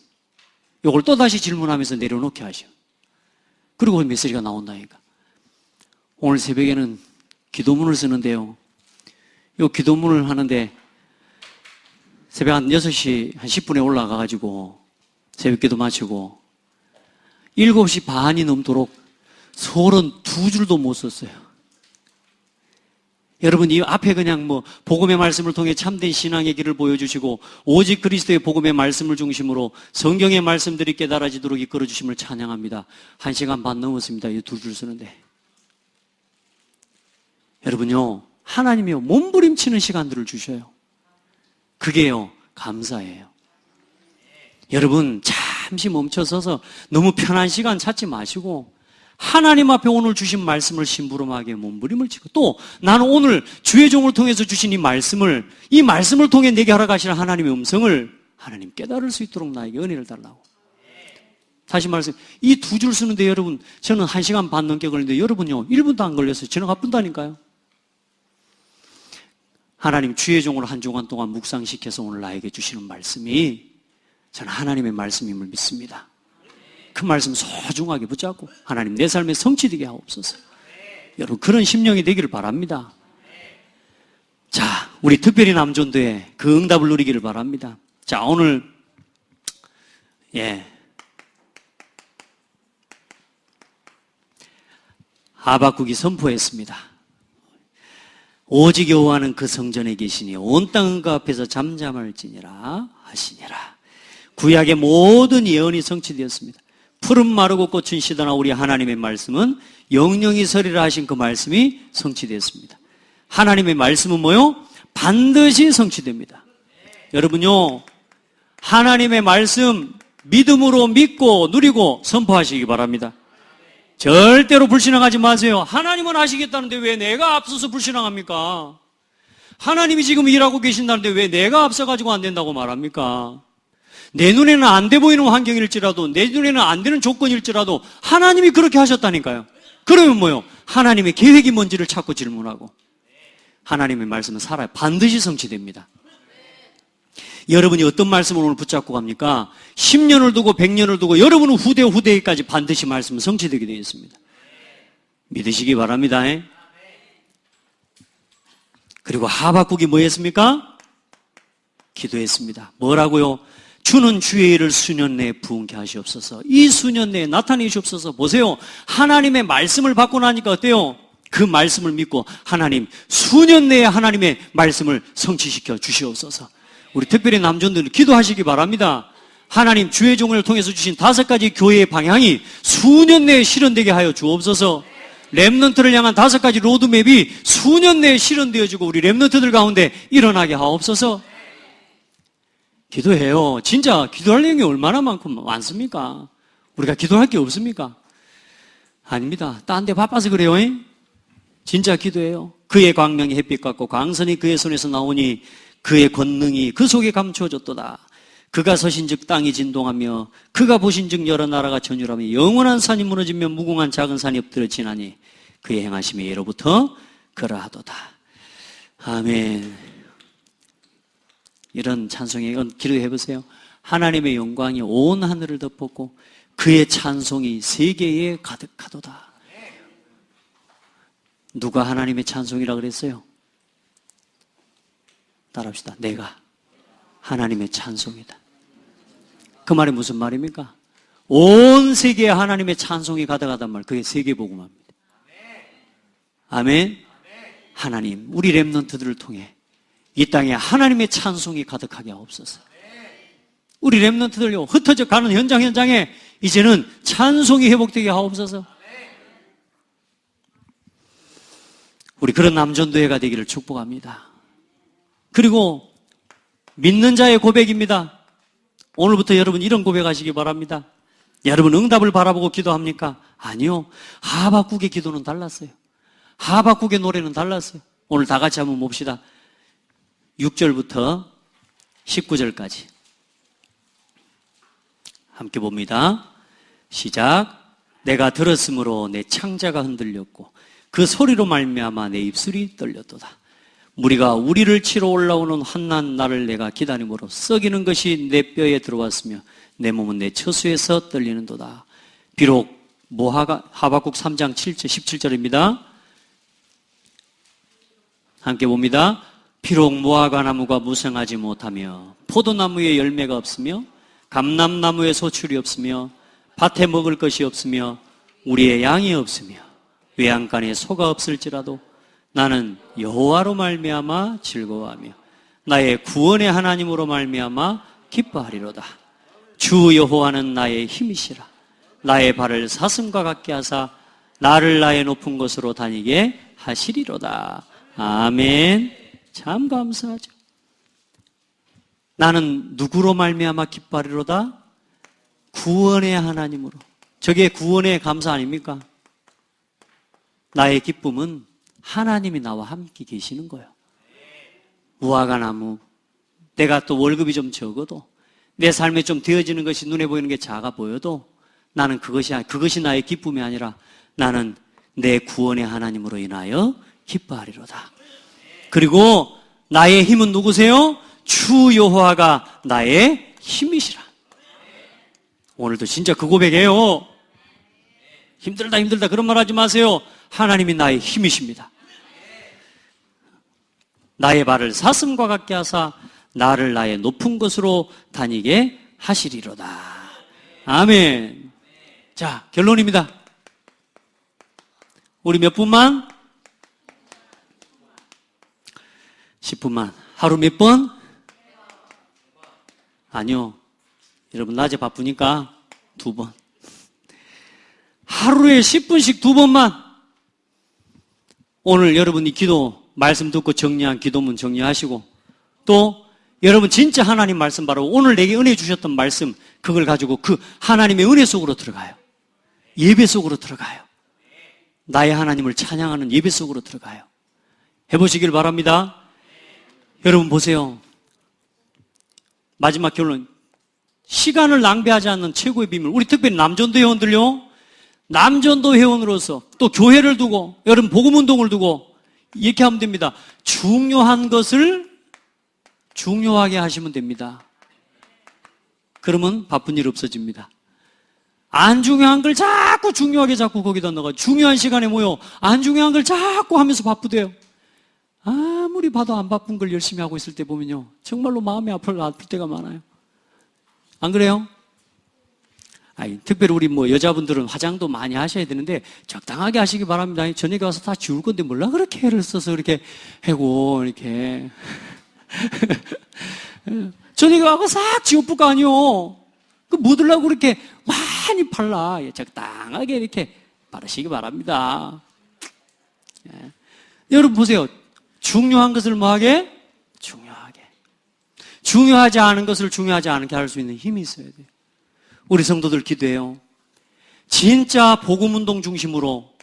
이걸 또 다시 질문하면서 내려놓게 하셔. 그리고 메시지가 나온다니까. 오늘 새벽에는 기도문을 쓰는데요. 이 기도문을 하는데 새벽 한 6시 한 10분에 올라가가지고 새벽 기도 마치고 7시 반이 넘도록 소론 2줄도 못 썼어요. 여러분, 이 앞에 그냥 뭐 복음의 말씀을 통해 참된 신앙의 길을 보여주시고 오직 그리스도의 복음의 말씀을 중심으로 성경의 말씀들이 깨달아지도록 이끌어 주심을 찬양합니다. 1시간 반 넘었습니다. 이 2줄 쓰는데. 여러분요, 하나님이요, 몸부림치는 시간들을 주셔요. 그게요, 감사해요. 여러분, 참 잠시 멈춰서서 너무 편한 시간 찾지 마시고 하나님 앞에 오늘 주신 말씀을 심부름하게 몸부림을 치고 또 나는 오늘 주의 종을 통해서 주신 이 말씀을 통해 내게 허락하시는 하나님의 음성을 하나님 깨달을 수 있도록 나에게 은혜를 달라고. 다시 말해서 이 두 줄 쓰는데 여러분 저는 1시간 반 넘게 걸리는데 여러분요 1분도 안 걸려서 저는 바쁜다니까요. 하나님 주의 종을 한 주간 동안 묵상시켜서 오늘 나에게 주시는 말씀이 저는 하나님의 말씀임을 믿습니다. 그 말씀 소중하게 붙잡고 하나님 내 삶에 성취되게 하옵소서. 여러분 그런 심령이 되기를 바랍니다. 자, 우리 특별히 남존도에 그 응답을 누리기를 바랍니다. 자, 오늘 하박국이 선포했습니다. 오직 여호와는 그 성전에 계시니 온 땅은 그 앞에서 잠잠할지니라 하시니라. 구약의 모든 예언이 성취되었습니다. 푸른 마르고 꽃은 시드나 우리 하나님의 말씀은 영영이 서리라 하신 그 말씀이 성취되었습니다. 하나님의 말씀은 뭐요? 반드시 성취됩니다. 여러분요, 하나님의 말씀 믿음으로 믿고 누리고 선포하시기 바랍니다. 절대로 불신앙하지 마세요. 하나님은 하시겠다는데 왜 내가 앞서서 불신앙합니까? 하나님이 지금 일하고 계신다는데 왜 내가 앞서가지고 안 된다고 말합니까? 내 눈에는 안 돼 보이는 환경일지라도 내 눈에는 안 되는 조건일지라도 하나님이 그렇게 하셨다니까요. 그러면 뭐요? 하나님의 계획이 뭔지를 찾고 질문하고 하나님의 말씀은 살아요. 반드시 성취됩니다. 여러분이 어떤 말씀을 오늘 붙잡고 갑니까? 10년을 두고 100년을 두고 여러분은 후대까지 반드시 말씀은 성취되게 되어 있습니다. 믿으시기 바랍니다. 그리고 하박국이 뭐 했습니까? 기도했습니다. 뭐라고요? 주는 주의 일을 수년 내에 부응케 하시옵소서. 이 수년 내에 나타내시옵소서. 보세요. 하나님의 말씀을 받고 나니까 어때요? 그 말씀을 믿고 하나님 수년 내에 하나님의 말씀을 성취시켜 주시옵소서. 우리 특별히 남존들 기도하시기 바랍니다. 하나님 주의 종을 통해서 주신 5가지 교회의 방향이 수년 내에 실현되게 하여 주옵소서. 렘넌트를 향한 5가지 로드맵이 수년 내에 실현되어지고 우리 렘넌트들 가운데 일어나게 하옵소서. 기도해요. 진짜 기도할 내용이 얼마나 많습니까? 우리가 기도할 게 없습니까? 아닙니다. 딴 데 바빠서 그래요. 진짜 기도해요. 그의 광명이 햇빛 같고 광선이 그의 손에서 나오니 그의 권능이 그 속에 감추어졌도다. 그가 서신즉 땅이 진동하며 그가 보신즉 여러 나라가 전율하며 영원한 산이 무너지며 무궁한 작은 산이 엎드려 지나니 그의 행하심이 예로부터 그러하도다. 아멘. 이런 찬송에 기도해보세요. 하나님의 영광이 온 하늘을 덮었고 그의 찬송이 세계에 가득하도다. 누가 하나님의 찬송이라 그랬어요? 따라합시다. 내가 하나님의 찬송이다. 그 말이 무슨 말입니까? 온 세계에 하나님의 찬송이 가득하단 말, 그게 세계복음화입니다. 아멘. 하나님, 우리 렘넌트들을 통해 이 땅에 하나님의 찬송이 가득하게 하옵소서. 우리 렘넌트들요, 흩어져 가는 현장에 이제는 찬송이 회복되게 하옵소서. 우리 그런 남전도회가 되기를 축복합니다. 그리고 믿는 자의 고백입니다. 오늘부터 여러분 이런 고백하시기 바랍니다. 여러분 응답을 바라보고 기도합니까? 아니요. 하박국의 기도는 달랐어요. 하박국의 노래는 달랐어요. 오늘 다 같이 한번 봅시다. 6절부터 19절까지 함께 봅니다. 시작. 내가 들었으므로 내 창자가 흔들렸고 그 소리로 말미암아 내 입술이 떨렸도다. 무리가 우리를 치러 올라오는 환난 날을 내가 기다림으로 썩이는 것이 내 뼈에 들어왔으며 내 몸은 내 처수에서 떨리는도다. 비록 하박국 3장 7절 17절입니다. 함께 봅니다. 비록 무화과 나무가 무성하지 못하며 포도나무에 열매가 없으며 감람나무에 소출이 없으며 밭에 먹을 것이 없으며 우리의 양이 없으며 외양간에 소가 없을지라도 나는 여호와로 말미암아 즐거워하며 나의 구원의 하나님으로 말미암아 기뻐하리로다. 주 여호와는 나의 힘이시라. 나의 발을 사슴과 같게 하사 나를 나의 높은 곳으로 다니게 하시리로다. 아멘. 참 감사하죠. 나는 누구로 말미암아 기뻐하리로다? 구원의 하나님으로. 저게 구원의 감사 아닙니까? 나의 기쁨은 하나님이 나와 함께 계시는 거예요. 무화과 나무, 내가 또 월급이 좀 적어도, 내 삶에 좀 되어지는 것이 눈에 보이는 게 작아 보여도 나는 그것이 나의 기쁨이 아니라 나는 내 구원의 하나님으로 인하여 기뻐하리로다. 그리고 나의 힘은 누구세요? 주 여호와가 나의 힘이시라. 오늘도 진짜 그 고백이에요. 힘들다 그런 말 하지 마세요. 하나님이 나의 힘이십니다. 나의 발을 사슴과 같게 하사 나를 나의 높은 곳으로 다니게 하시리로다. 아멘. 자, 결론입니다. 우리 몇 분만? 10분만. 하루 몇 번? 아니요. 여러분 낮에 바쁘니까 2번. 하루에 10분씩 2번만. 오늘 여러분이 기도 말씀 듣고 정리한 기도문 정리하시고, 또 여러분 진짜 하나님 말씀 바로 오늘 내게 은혜 주셨던 말씀, 그걸 가지고 그 하나님의 은혜 속으로 들어가요. 예배 속으로 들어가요. 나의 하나님을 찬양하는 예배 속으로 들어가요. 해보시길 바랍니다. 여러분 보세요. 마지막 결론. 시간을 낭비하지 않는 최고의 비밀. 우리 특별히 남전도 회원들요. 남전도 회원으로서 또 교회를 두고 여러분 복음운동을 두고 이렇게 하면 됩니다. 중요한 것을 중요하게 하시면 됩니다. 그러면 바쁜 일 없어집니다. 안 중요한 걸 자꾸 중요하게 자꾸 거기다 넣어가 중요한 시간에 모여 안 중요한 걸 자꾸 하면서 바쁘대요. 아무리 봐도 안 바쁜 걸 열심히 하고 있을 때 보면요, 정말로 마음이 아플 때가 많아요. 안 그래요? 아니, 특별히 우리 여자분들은 화장도 많이 하셔야 되는데 적당하게 하시기 바랍니다. 저녁에 와서 다 지울 건데 몰라 그렇게 애를 써서 이렇게 하고 이렇게 저녁에 와서 싹 지워볼 거 아니요. 그 묻으려고 그렇게 많이 발라. 적당하게 이렇게 바르시기 바랍니다. 예. 여러분 보세요. 중요한 것을 뭐하게? 중요하게. 중요하지 않은 것을 중요하지 않게 할 수 있는 힘이 있어야 돼요. 우리 성도들 기도해요. 진짜 복음운동 중심으로,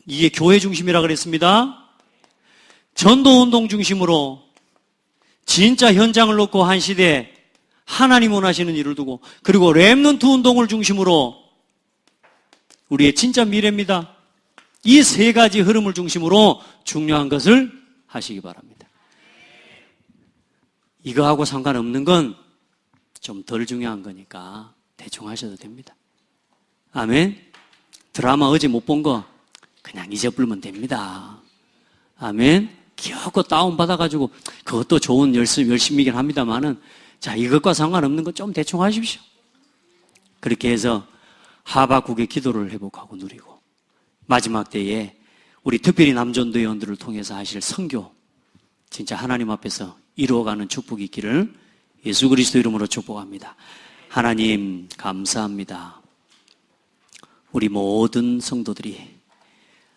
이게 교회 중심이라 그랬습니다. 전도운동 중심으로 진짜 현장을 놓고 한 시대에 하나님 원하시는 일을 두고, 그리고 렘넌트 운동을 중심으로 우리의 진짜 미래입니다. 이 세 가지 흐름을 중심으로 중요한 것을 하시기 바랍니다. 이거하고 상관없는 건 좀 덜 중요한 거니까 대충 하셔도 됩니다. 아멘. 드라마 어제 못 본 거 그냥 잊어버리면 됩니다. 아멘. 겨우고 다운받아가지고 그것도 좋은 열심이긴 합니다만은, 자, 이것과 상관없는 거 좀 대충 하십시오. 그렇게 해서 하박국의 기도를 회복하고 누리고, 마지막 때에 우리 특별히 남전도 회원들을 통해서 하실 선교, 진짜 하나님 앞에서 이루어가는 축복이 있기를 예수 그리스도 이름으로 축복합니다. 하나님 감사합니다. 우리 모든 성도들이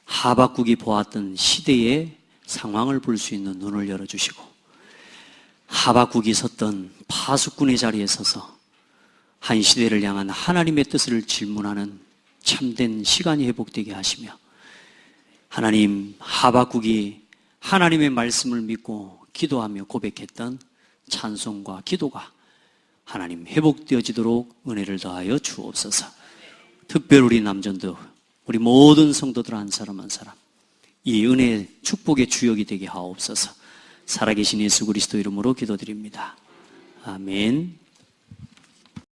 하박국이 보았던 시대의 상황을 볼 수 있는 눈을 열어주시고, 하박국이 섰던 파수꾼의 자리에 서서 한 시대를 향한 하나님의 뜻을 질문하는 참된 시간이 회복되게 하시며, 하나님, 하박국이 하나님의 말씀을 믿고 기도하며 고백했던 찬송과 기도가 하나님 회복되어지도록 은혜를 더하여 주옵소서. 특별히 우리 남전도, 우리 모든 성도들 한 사람 한 사람 이 은혜의 축복의 주역이 되게 하옵소서. 살아계신 예수 그리스도 이름으로 기도드립니다. 아멘.